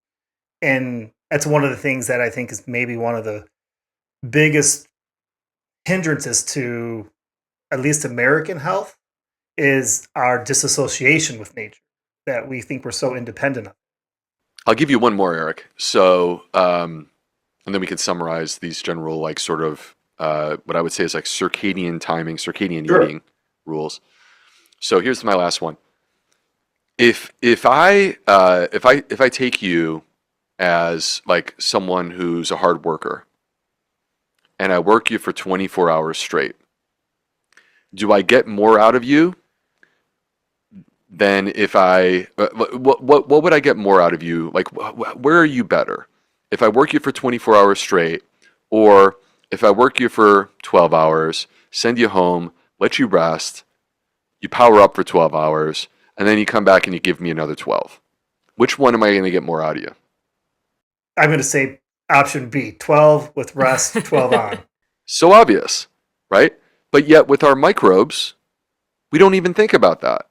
and that's one of the things that I think is maybe one of the biggest hindrances to at least American health is our disassociation with nature, that we think we're so independent of. I'll give you one more, Eric. So, and then we can summarize these general, like, sort of what I would say is like circadian timing, circadian eating rules. So here's my last one. If I take you as like someone who's a hard worker, and I work you for 24 hours straight, do I get more out of you than if I what would I get more out of you? Like where are you better? If I work you for 24 hours straight, or if I work you for 12 hours, send you home, let you rest, you power up for 12 hours, and then you come back and you give me another 12. Which one am I going to get more out of you? I'm going to say option B, 12 with rest, 12 on. So obvious, right? But yet with our microbes, we don't even think about that,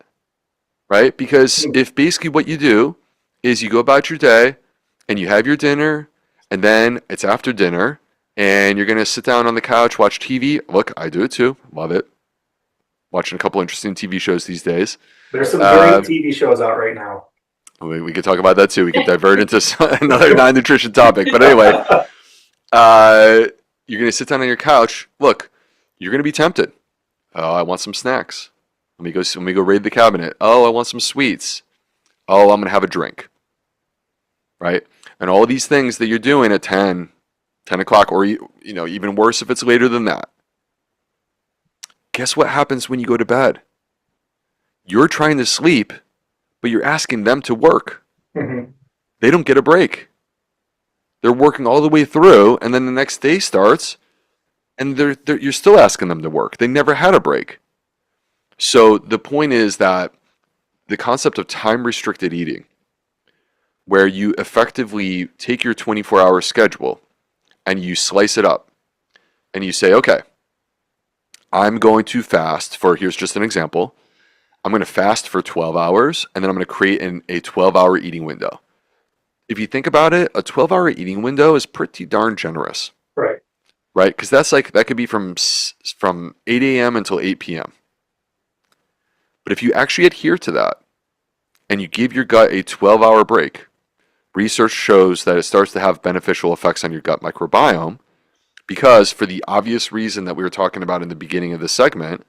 right? Because if basically what you do is you go about your day and you have your dinner, and then it's after dinner, and you're going to sit down on the couch, watch TV. Look, I do it too. Love it. Watching a couple interesting TV shows these days. There's some great TV shows out right now. We could talk about that too. We could divert into another non-nutrition topic. But anyway, you're going to sit down on your couch. Look, you're going to be tempted. Oh, I want some snacks. Let me go raid the cabinet. Oh, I want some sweets. Oh, I'm going to have a drink. Right? And all these things that you're doing at 10 o'clock, or even worse if it's later than that. Guess what happens when you go to bed? You're trying to sleep, but you're asking them to work. Mm-hmm. They don't get a break. They're working all the way through, and then the next day starts, and you're still asking them to work. They never had a break. So the point is that the concept of time-restricted eating, where you effectively take your 24-hour schedule and you slice it up, and you say, okay, I'm going to fast for, here's just an example, I'm going to fast for 12 hours, and then I'm going to create a 12-hour eating window. If you think about it, a 12-hour eating window is pretty darn generous. Right. Right? Because that could be from 8 a.m. until 8 p.m. But if you actually adhere to that, and you give your gut a 12-hour break, research shows that it starts to have beneficial effects on your gut microbiome, because for the obvious reason that we were talking about in the beginning of this segment,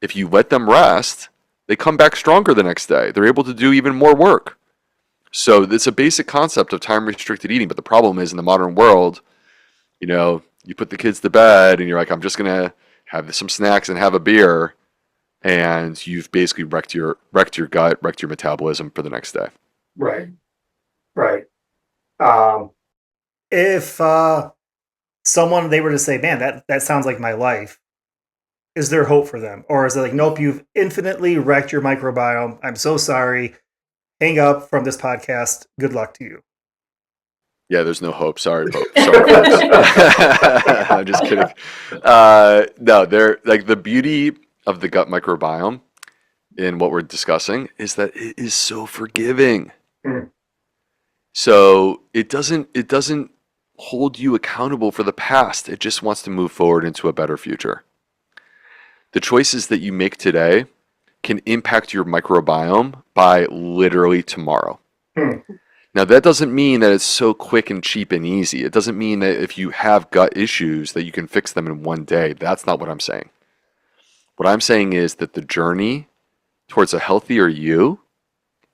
if you let them rest, they come back stronger the next day. They're able to do even more work. So it's a basic concept of time-restricted eating, but the problem is in the modern world, you put the kids to bed and you're like, I'm just going to have some snacks and have a beer, and you've basically wrecked your gut, wrecked your metabolism for the next day. Right. If someone, they were to say, man, that sounds like my life, is there hope for them? Or is it like, nope, you've infinitely wrecked your microbiome. I'm so sorry. Hang up from this podcast. Good luck to you. Yeah, there's no hope. Sorry, folks. I'm just kidding. No, they're like, the beauty of the gut microbiome in what we're discussing is that it is so forgiving. Mm. So it doesn't hold you accountable for the past. It just wants to move forward into a better future. The choices that you make today can impact your microbiome by literally tomorrow. Hmm. Now, that doesn't mean that it's so quick and cheap and easy. It doesn't mean that if you have gut issues that you can fix them in one day. That's not what I'm saying. What I'm saying is that the journey towards a healthier you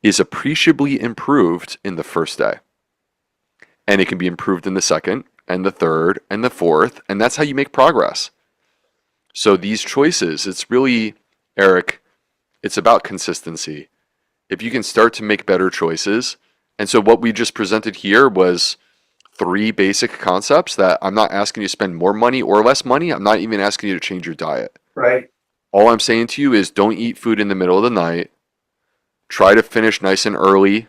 is appreciably improved in the first day. And it can be improved in the second and the third and the fourth, and that's how you make progress. So these choices, it's really, Eric, it's about consistency. If you can start to make better choices, and so what we just presented here was 3 basic concepts that I'm not asking you to spend more money or less money. I'm not even asking you to change your diet. Right. All I'm saying to you is don't eat food in the middle of the night. Try to finish nice and early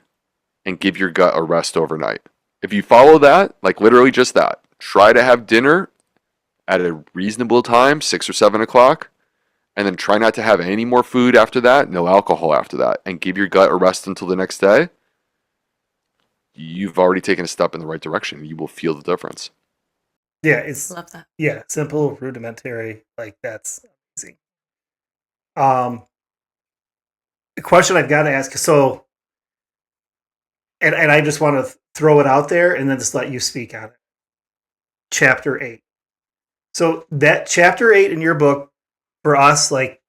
and give your gut a rest overnight. If you follow that, like literally just that, try to have dinner at a reasonable time, 6 or 7 o'clock, and then try not to have any more food after that, no alcohol after that, and give your gut a rest until the next day, you've already taken a step in the right direction. You will feel the difference. Yeah, it's Love that. simple, rudimentary, like that's amazing. The question I've got to ask, so and I just want to throw it out there and then just let you speak on it. Chapter 8. So that chapter 8 in your book for us, like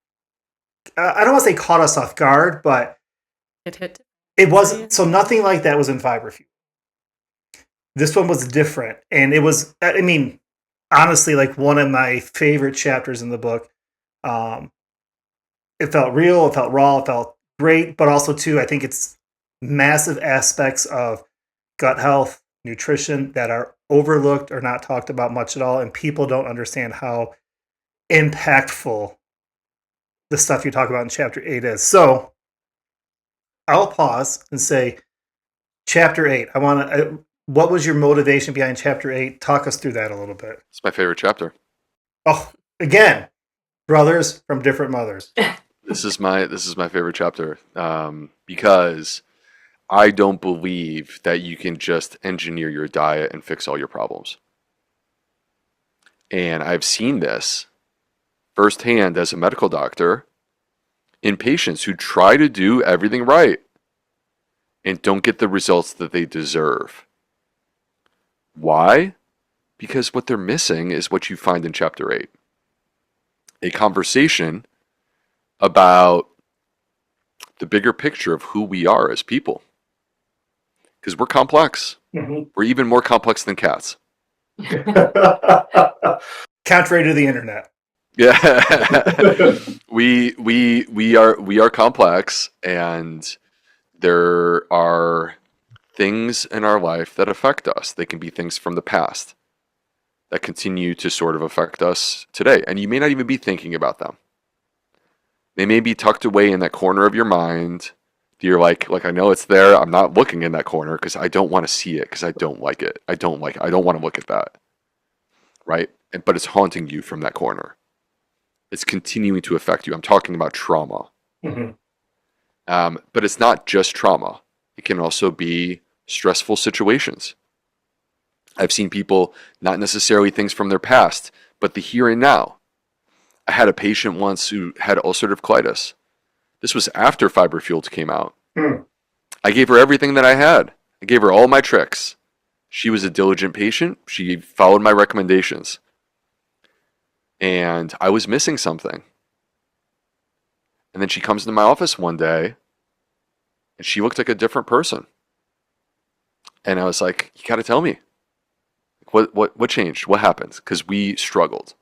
I don't want to say caught us off guard, but It hit. it wasn't. So nothing like that was in Fiber Fuel. This one was different, and it was. I mean, honestly, like one of my favorite chapters in the book. It felt real, it felt raw, it felt great, but also too, I think it's massive aspects of gut health, nutrition that are overlooked or not talked about much at all, and people don't understand how impactful the stuff you talk about in chapter 8 is. So I'll pause and say, chapter 8. What was your motivation behind chapter 8? Talk us through that a little bit. It's my favorite chapter. Oh, again, brothers from different mothers. This is my favorite chapter because I don't believe that you can just engineer your diet and fix all your problems. And I've seen this firsthand as a medical doctor in patients who try to do everything right and don't get the results that they deserve. Why? Because what they're missing is what you find in chapter 8. A conversation about the bigger picture of who we are as people. Because we're complex. Mm-hmm. We're even more complex than cats. Contrary to the internet. Yeah. we are complex, and there are things in our life that affect us. They can be things from the past that continue to sort of affect us today. And you may not even be thinking about them. They may be tucked away in that corner of your mind. You're like I know it's there. I'm not looking in that corner because I don't want to see it because I don't like it. I don't want to look at that. Right? But it's haunting you from that corner. It's continuing to affect you. I'm talking about trauma. Mm-hmm. But it's not just trauma. It can also be stressful situations. I've seen people, not necessarily things from their past, but the here and now. I had a patient once who had ulcerative colitis. This was after Fiber Fueled came out. Mm. I gave her everything that I had. I gave her all my tricks. She was a diligent patient. She followed my recommendations. And I was missing something. And then she comes into my office one day, and she looked like a different person. And I was like, you got to tell me. What changed? What happened? Because we struggled.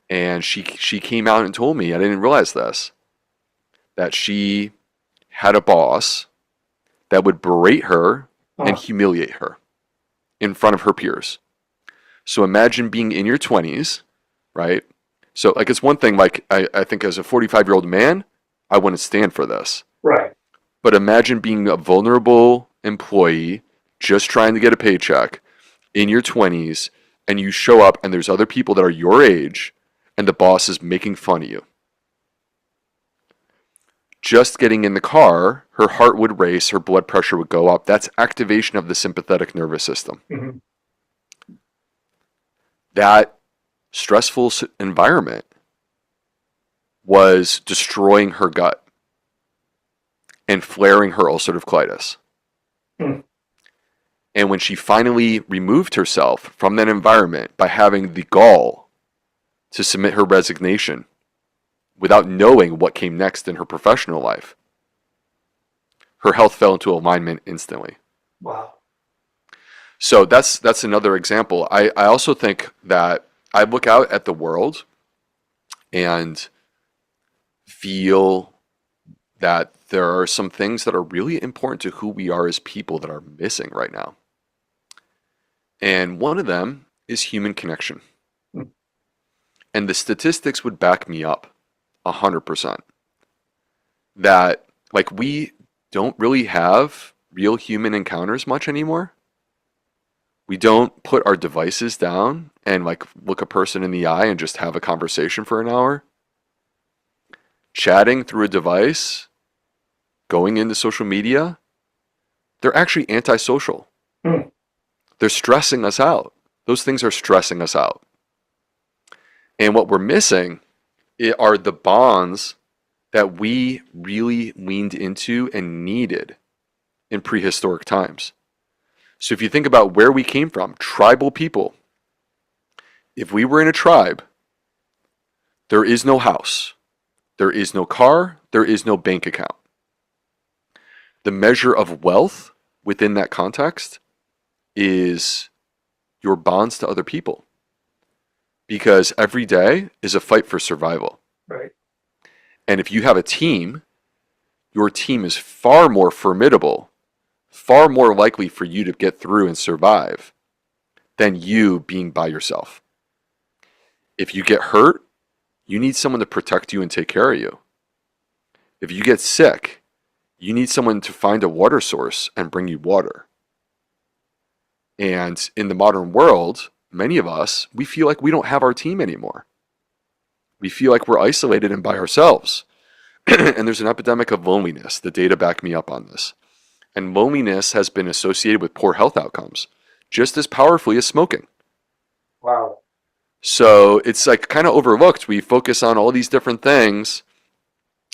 And she came out and told me, I didn't realize this, that she had a boss that would berate her and humiliate her in front of her peers. So imagine being in your 20s, right? So like it's one thing, like I think as a 45-year-old man, I wouldn't stand for this. Right. But imagine being a vulnerable employee just trying to get a paycheck in your 20s, and you show up and there's other people that are your age and the boss is making fun of you. Just getting in the car, her heart would race, her blood pressure would go up. That's activation of the sympathetic nervous system. Mm-hmm. That stressful environment was destroying her gut and flaring her ulcerative colitis. Hmm. And when she finally removed herself from that environment by having the gall to submit her resignation without knowing what came next in her professional life, her health fell into alignment instantly. Wow. So that's another example. I also think that I look out at the world and feel that there are some things that are really important to who we are as people that are missing right now. And one of them is human connection. Hmm. And the statistics would back me up 100%. That, like, we don't really have real human encounters much anymore. We don't put our devices down and, like, look a person in the eye and just have a conversation for an hour. Chatting through a device, going into social media, they're actually antisocial. Hmm. They're stressing us out. Those things are stressing us out. And what we're missing are the bonds that we really leaned into and needed in prehistoric times. So if you think about where we came from, tribal people, if we were in a tribe, there is no house, there is no car, there is no bank account. The measure of wealth within that context is your bonds to other people. Because every day is a fight for survival. Right. And if you have a team, your team is far more formidable, far more likely for you to get through and survive than you being by yourself. If you get hurt, you need someone to protect you and take care of you. If you get sick, you need someone to find a water source and bring you water. And in the modern world, many of us, we feel like we don't have our team anymore. We feel like we're isolated and by ourselves. And there's an epidemic of loneliness. The data back me up on this. And loneliness has been associated with poor health outcomes, just as powerfully as smoking. Wow. So it's like kind of overlooked. We focus on all these different things.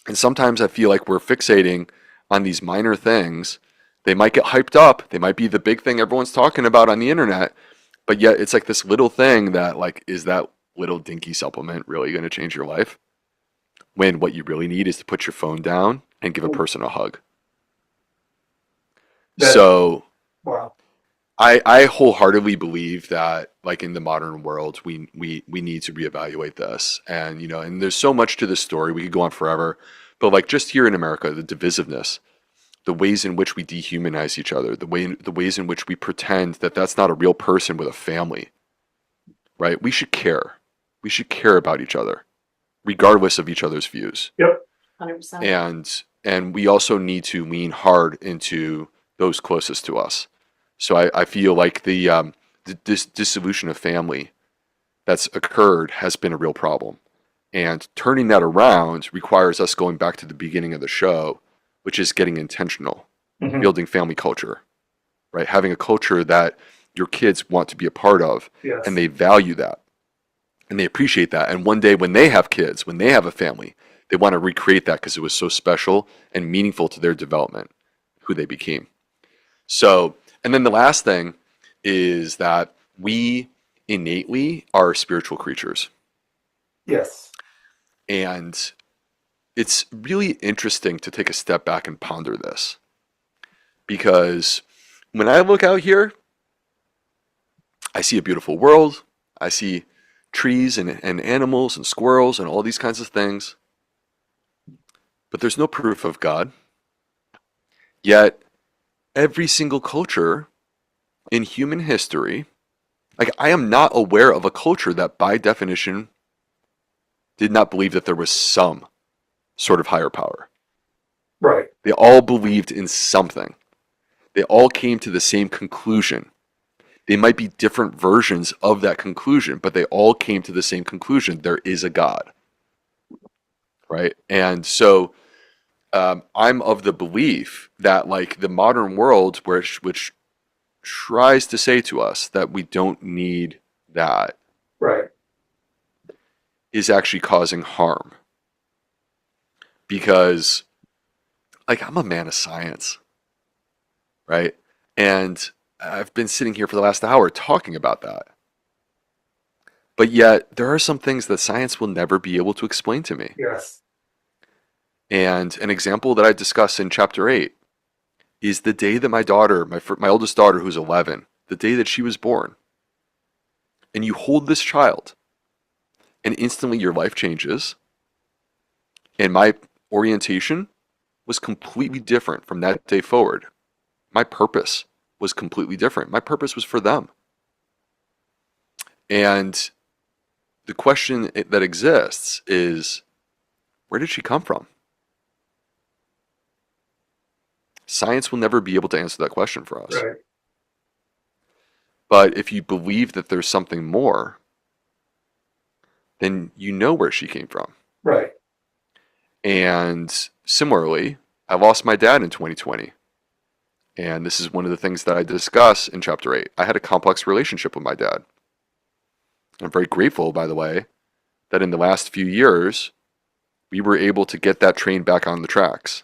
And sometimes I feel like we're fixating on these minor things. They might get hyped up. They might be the big thing everyone's talking about on the internet. But yet it's like this little thing that, like, is that little dinky supplement really going to change your life? When what you really need is to put your phone down and give a person a hug. So wow. I wholeheartedly believe that, like, in the modern world, we need to reevaluate this. And, you know, and there's so much to this story. We could go on forever. But, like, just here in America, the divisiveness, the ways in which we dehumanize each other, the ways in which we pretend that that's not a real person with a family, right? We should care. We should care about each other, regardless of each other's views. Yep. 100%. And we also need to lean hard into those closest to us. So I feel like the dissolution of family that's occurred has been a real problem. And turning that around requires us going back to the beginning of the show, which is getting intentional, building family culture, right? Having a culture that your kids want to be a part of, Yes. and they value that, and they appreciate that. And one day when they have kids, when they have a family, they want to recreate that because it was so special and meaningful to their development, who they became. So, and then the last thing is that we innately are spiritual creatures. Yes. And it's really interesting to take a step back and ponder this. Because when I look out here, I see a beautiful world. I see trees and animals and squirrels and all these kinds of things. But there's no proof of God. Yet, every single culture in human history, like, I am not aware of a culture that by definition did not believe that there was some sort of higher power. Right. They all believed in something. They all came to the same conclusion. They might be different versions of that conclusion, but they all came to the same conclusion. There is a God. Right? And so I'm of the belief that, like, the modern world, which tries to say to us that we don't need that, Right. is actually causing harm. because like I'm a man of science, right? And I've been sitting here for the last hour talking about that. But yet there are some things that science will never be able to explain to me. Yes. And an example that I discuss in chapter 8 is the day that my daughter, my oldest daughter who's 11, the day that she was born. And you hold this child and instantly your life changes. And my orientation was completely different from that day forward. My purpose was completely different. My purpose was for them. And the question that exists is, where did she come from? Science will never be able to answer that question for us. Right. But if you believe that there's something more, then you know where she came from. Right. And similarly, I lost my dad in 2020. And this is one of the things that I discuss in chapter 8. I had a complex relationship with my dad. I'm very grateful, by the way, that in the last few years, we were able to get that train back on the tracks.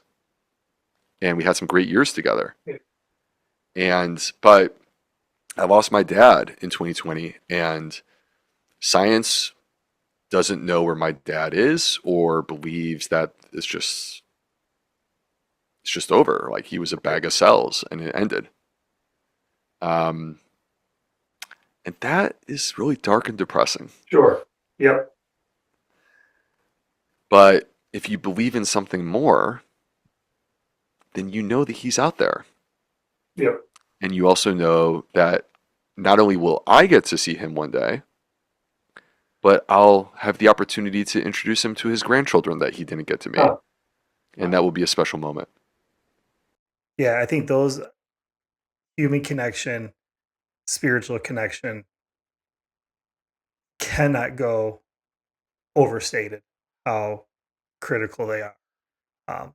And we had some great years together. But I lost my dad in 2020, and science doesn't know where my dad is or believes that it's just over. Like he was a bag of cells and it ended. And that is really dark and depressing. Sure. Yep. But if you believe in something more, then you know that he's out there. Yep. And you also know that not only will I get to see him one day, but I'll have the opportunity to introduce him to his grandchildren that he didn't get to meet. Oh. And that will be a special moment. Yeah, I think those human connection, spiritual connection cannot go overstated how critical they are.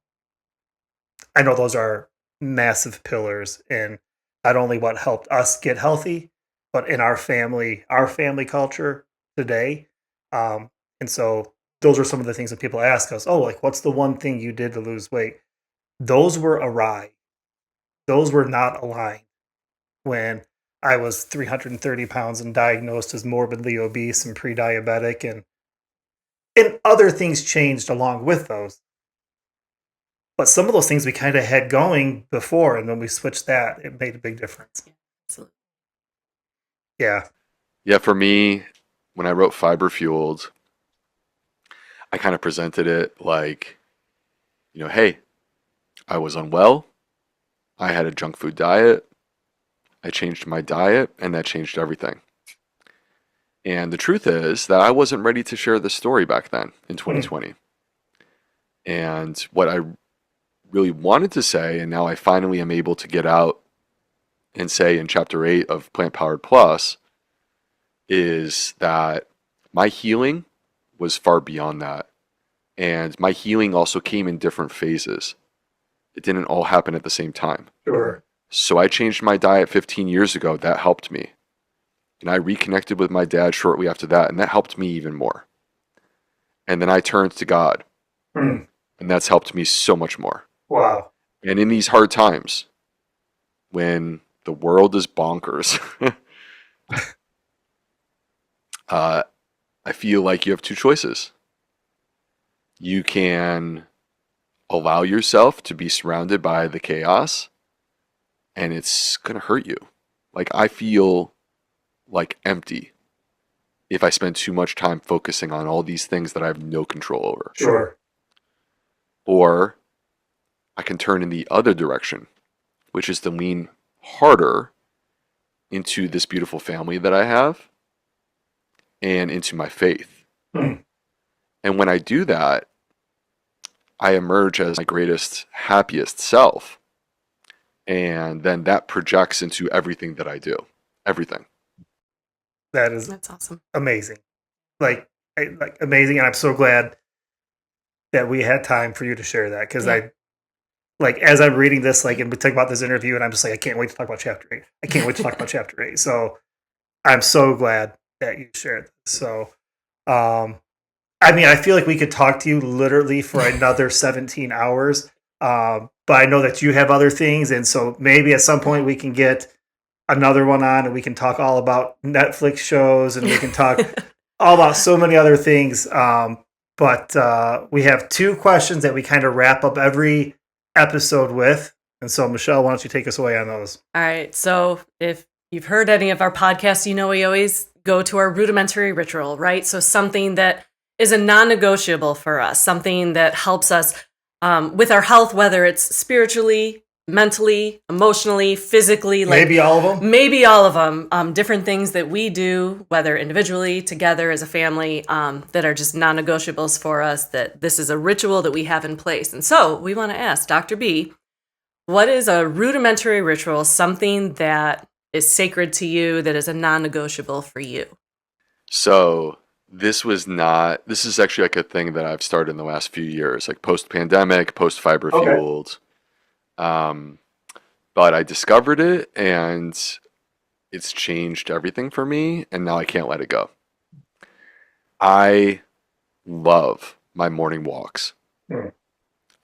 I know those are massive pillars in not only what helped us get healthy, but in our family culture today. And so those are some of the things that people ask us, oh, like, what's the one thing you did to lose weight? Those were awry. Those were not aligned when I was 330 pounds and diagnosed as morbidly obese and pre-diabetic, and other things changed along with those. But some of those things we kind of had going before, and when we switched that, it made a big difference. Absolutely. Yeah. Yeah, for me, when I wrote Fiber Fueled, I kind of presented it like, hey, I was unwell. I had a junk food diet. I changed my diet, and that changed everything. And the truth is that I wasn't ready to share this story back then in 2020. And what I really wanted to say, and now I finally am able to get out and say in chapter 8 of Plant Powered Plus, is that my healing was far beyond that. And my healing also came in different phases. It didn't all happen at the same time. Sure. So I changed my diet 15 years ago. That helped me. And I reconnected with my dad shortly after that, and that helped me even more. And then I turned to God, and that's helped me so much more. Wow. And in these hard times, when the world is bonkers, I feel like you have two choices. You can allow yourself to be surrounded by the chaos, and it's going to hurt you. Like, I feel like empty if I spend too much time focusing on all these things that I have no control over. Sure. Or I can turn in the other direction, which is to lean harder into this beautiful family that I have and into my faith. And when I do that, I emerge as my greatest, happiest self. And then that projects into everything that I do. Everything. That's awesome. Amazing. Like amazing. And I'm so glad that we had time for you to share that. Because as I'm reading this, and we talk about this interview, and I'm just like, I can't wait to talk about chapter 8. I can't wait to talk about chapter 8. So I'm so glad that you shared this. So, I mean, I feel like we could talk to you literally for another 17 hours. But I know that you have other things. And so maybe at some point we can get another one on and we can talk all about Netflix shows and we can talk all about so many other things. But we have two questions that we kind of wrap up every episode with. And so, Michelle, why don't you take us away on those? All right. So if you've heard any of our podcasts, you know we always go to our rudimentary ritual, right? So something that is a non-negotiable for us, something that helps us with our health, whether it's spiritually, mentally, emotionally, physically. Maybe all of them? Maybe all of them. Different things that we do, whether individually, together as a family, that are just non-negotiables for us, that this is a ritual that we have in place. And so we want to ask Dr. B, what is a rudimentary ritual, something that is sacred to you, that is a non-negotiable for you? So this is actually like a thing that I've started in the last few years, like post-pandemic, post-fiber fueled. But I discovered it and it's changed everything for me, and now I can't let it go. I love my morning walks.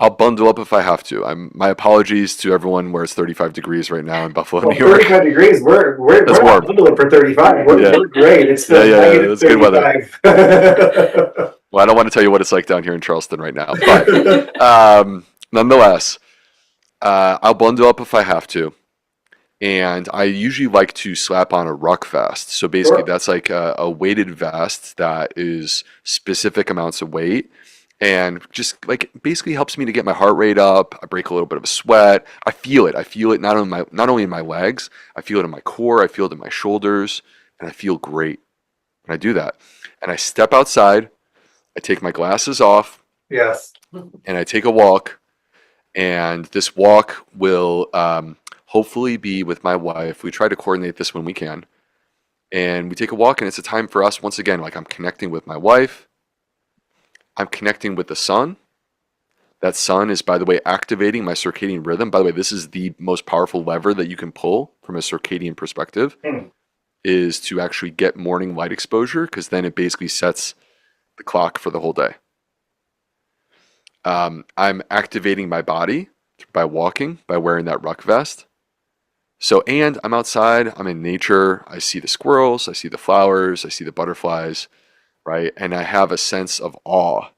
I'll bundle up if I have to. My apologies to everyone where it's 35 degrees right now in Buffalo, New York. 35 degrees. We're That's not warm. bundling for 35. We're great. It's still It's good weather. 35. Well, I don't want to tell you what it's like down here in Charleston right now, but nonetheless, I'll bundle up if I have to. And I usually like to slap on a ruck vest. So basically, that's like a weighted vest that is specific amounts of weight. And just like basically helps me to get my heart rate up. I break a little bit of a sweat. I feel it. I feel it not only in my legs. I feel it in my core. I feel it in my shoulders, and I feel great when I do that. And I step outside. I take my glasses off. Yes. And I take a walk. And this walk will hopefully be with my wife. We try to coordinate this when we can. And we take a walk, and it's a time for us once again. Like I'm connecting with my wife. I'm connecting with the sun. That sun is, by the way, activating my circadian rhythm. By the way, this is the most powerful lever that you can pull from a circadian perspective, is to actually get morning light exposure, because then it basically sets the clock for the whole day. I'm activating my body by walking, by wearing that ruck vest. And I'm outside, I'm in nature. I see the squirrels, I see the flowers, I see the butterflies. Right? And I have a sense of awe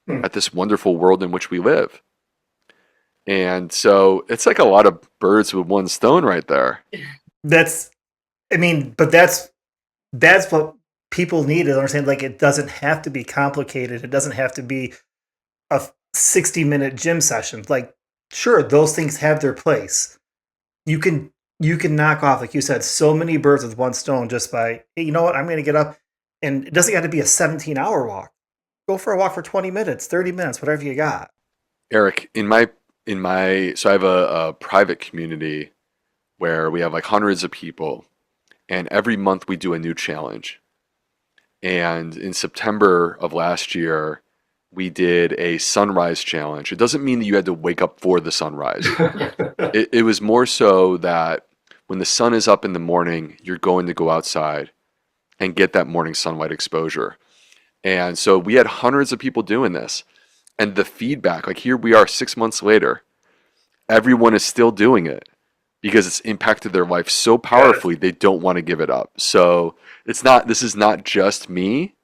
at this wonderful world in which we live. And so it's like a lot of birds with one stone right there. That's what people need to understand. Like, it doesn't have to be complicated. It doesn't have to be a 60-minute gym session. Like, sure, those things have their place. You can knock off, like you said, so many birds with one stone just by, hey, you know what? I'm going to get up. And it doesn't have to be a 17-hour walk. Go for a walk for 20 minutes, 30 minutes, whatever you got. Eric, so I have a private community where we have like hundreds of people, and every month we do a new challenge. And in September of last year, we did a sunrise challenge. It doesn't mean that you had to wake up for the sunrise. It was more so that when the sun is up in the morning, you're going to go outside and get that morning sunlight exposure. And so we had hundreds of people doing this. And the feedback, like here we are 6 months later, everyone is still doing it because it's impacted their life so powerfully, they don't want to give it up. So this is not just me.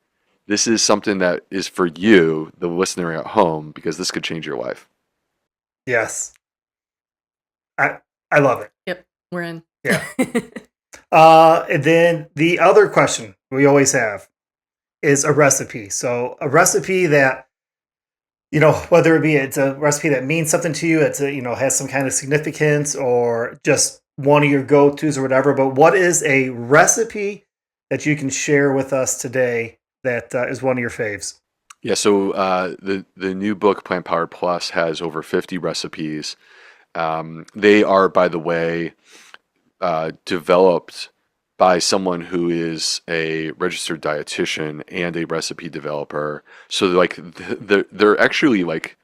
This is something that is for you, the listener at home, because this could change your life. Yes. I love it. Yep, we're in. Yeah. And then the other question we always have is a recipe. So a recipe that, whether it's a recipe that means something to you, has some kind of significance, or just one of your go-tos or whatever. But what is a recipe that you can share with us today that is one of your faves? Yeah, so the new book, Plant Powered Plus, has over 50 recipes. They are, by the way, developed by someone who is a registered dietitian and a recipe developer. So they're actually like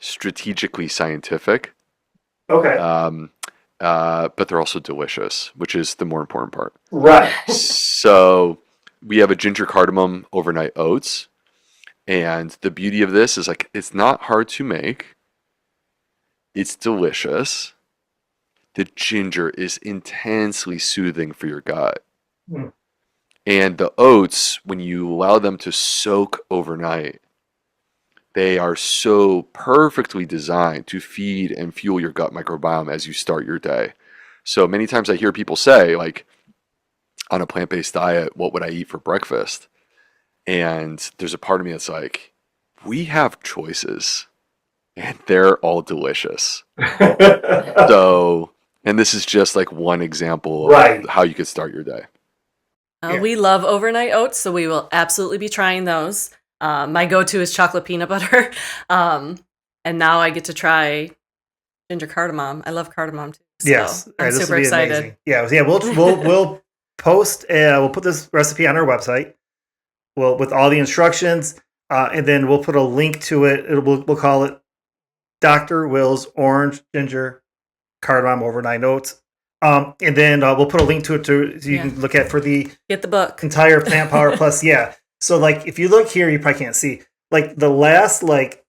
strategically scientific. Okay. But they're also delicious, which is the more important part. Right. So we have a ginger cardamom overnight oats. And the beauty of this is like it's not hard to make. It's delicious. The ginger is intensely soothing for your gut. Mm. And the oats, when you allow them to soak overnight, they are so perfectly designed to feed and fuel your gut microbiome as you start your day. So many times I hear people say, like, on a plant-based diet, what would I eat for breakfast? And there's a part of me that's like, we have choices, and they're all delicious. So, and this is just like one example of Right. how you could start your day. Yeah. We love overnight oats, so we will absolutely be trying those. My go-to is chocolate peanut butter. And now I get to try ginger cardamom. I love cardamom too. So Yes. All right, I'm this super will be excited. amazing. Yeah. We'll post. We'll put this recipe on our website. With all the instructions, and then we'll put a link to it. We'll call it Dr. Will's Orange Ginger Cardamom Overnight Oats. And then we'll put a link to it so you can look at for the Get the book. entire Plant Power Plus. Yeah. So like if you look here, you probably can't see. Like the last at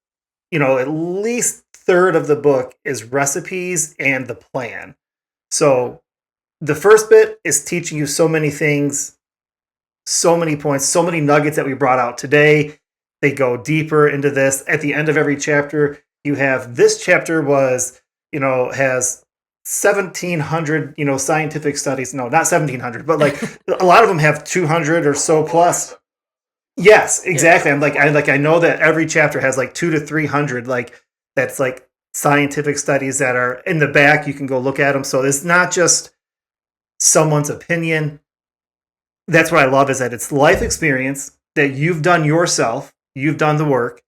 least third of the book is recipes and the plan. So the first bit is teaching you so many things, so many points, so many nuggets that we brought out today. They go deeper into this. At the end of every chapter, you have this chapter has 1,700, scientific studies. No, not 1,700, but like a lot of them have 200 or so plus. Yes, exactly. I know that every chapter has like 200 to 300, that's like scientific studies that are in the back. You can go look at them. So it's not just someone's opinion. That's what I love is that it's life experience that you've done yourself. You've done the work.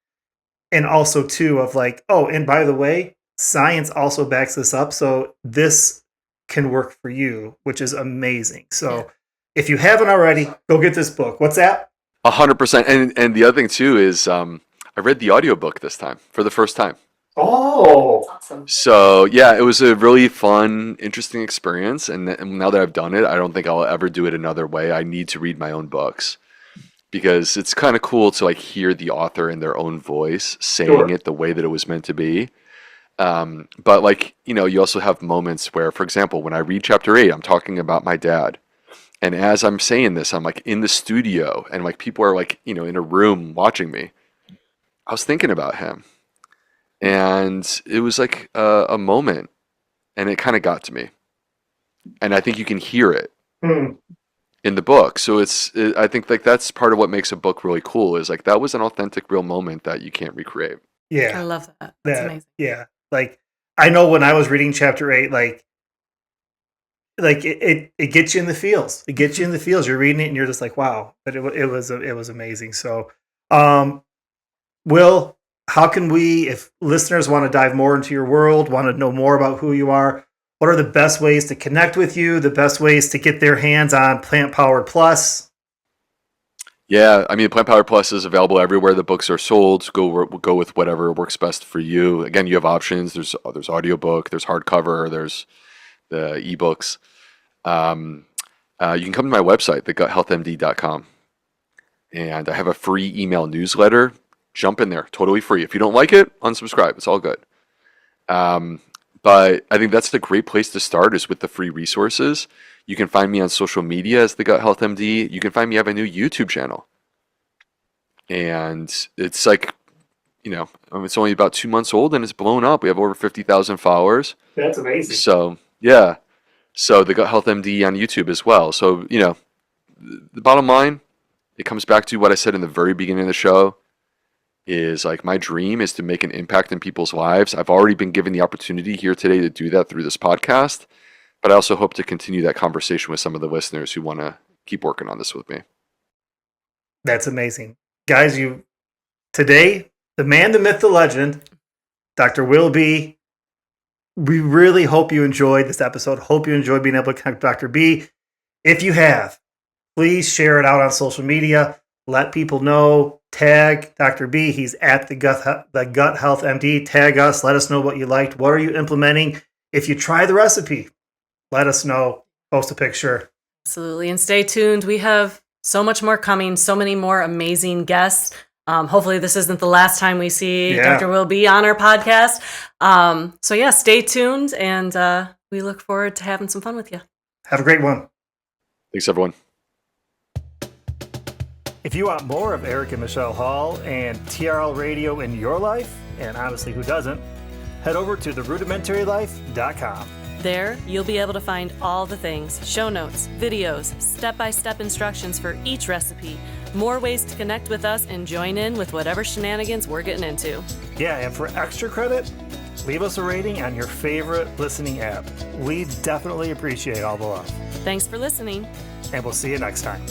And also too of like, oh, and by the way, science also backs this up. So this can work for you, which is amazing. So if you haven't already, go get this book. What's that? 100%. And the other thing too is I read the audiobook this time for the first time. Oh, Awesome. So yeah, it was a really fun, interesting experience. And now that I've done it, I don't think I'll ever do it another way. I need to read my own books because it's kind of cool to like hear the author in their own voice saying it the way that it was meant to be. But like, you also have moments where, for example, when I read chapter 8, I'm talking about my dad. And as I'm saying this, I'm like in the studio and like people are like, in a room watching me. I was thinking about him. And it was like a moment, and it kind of got to me. And I think you can hear it in the book. So I think like that's part of what makes a book really cool is like that was an authentic, real moment that you can't recreate. yeah. I love that. That's amazing. Yeah. Like I know when I was reading chapter 8, like it gets you in the feels. It gets you in the feels. You're reading it and you're just like, wow. But it was amazing. So, Will, how can we, if listeners want to dive more into your world, want to know more about who you are, what are the best ways to connect with you? The best ways to get their hands on Plant Powered Plus? Yeah, I mean, Plant Power Plus is available everywhere the books are sold. Go with whatever works best for you. Again, you have options. There's audiobook, there's hardcover, there's the ebooks. You can come to my website, theguthealthmd.com, and I have a free email newsletter. Jump in there, totally free. If you don't like it, unsubscribe. It's all good. But I think that's a great place to start is with the free resources. You can find me on social media as The Gut Health MD. You can find me, I have a new YouTube channel. And it's like, it's only about 2 months old and it's blown up. We have over 50,000 followers. That's amazing. So, yeah. So The Gut Health MD on YouTube as well. So, the bottom line, it comes back to what I said in the very beginning of the show. Is like my dream is to make an impact in people's lives. I've already been given the opportunity here today to do that through this podcast, but I also hope to continue that conversation with some of the listeners who want to keep working on this with me. That's amazing. Guys, today, the man, the myth, the legend, Dr. Will B. We really hope you enjoyed this episode. Hope you enjoyed being able to connect with Dr. B. If you have, please share it out on social media. Let people know. Tag Dr. B. He's at the Gut Health MD. Tag us. Let us know what you liked. What are you implementing? If you try the recipe, let us know. Post a picture. Absolutely. And stay tuned. We have so much more coming, so many more amazing guests. Hopefully this isn't the last time we see Yeah. Dr. Will be on our podcast. So yeah, stay tuned, and we look forward to having some fun with you. Have a great one. Thanks, everyone. If you want more of Eric and Michelle Hall and TRL Radio in your life, and honestly, who doesn't, head over to theRudimentaryLife.com. There, you'll be able to find all the things, show notes, videos, step-by-step instructions for each recipe, more ways to connect with us and join in with whatever shenanigans we're getting into. Yeah, and for extra credit, leave us a rating on your favorite listening app. We definitely appreciate all the love. Thanks for listening. And we'll see you next time.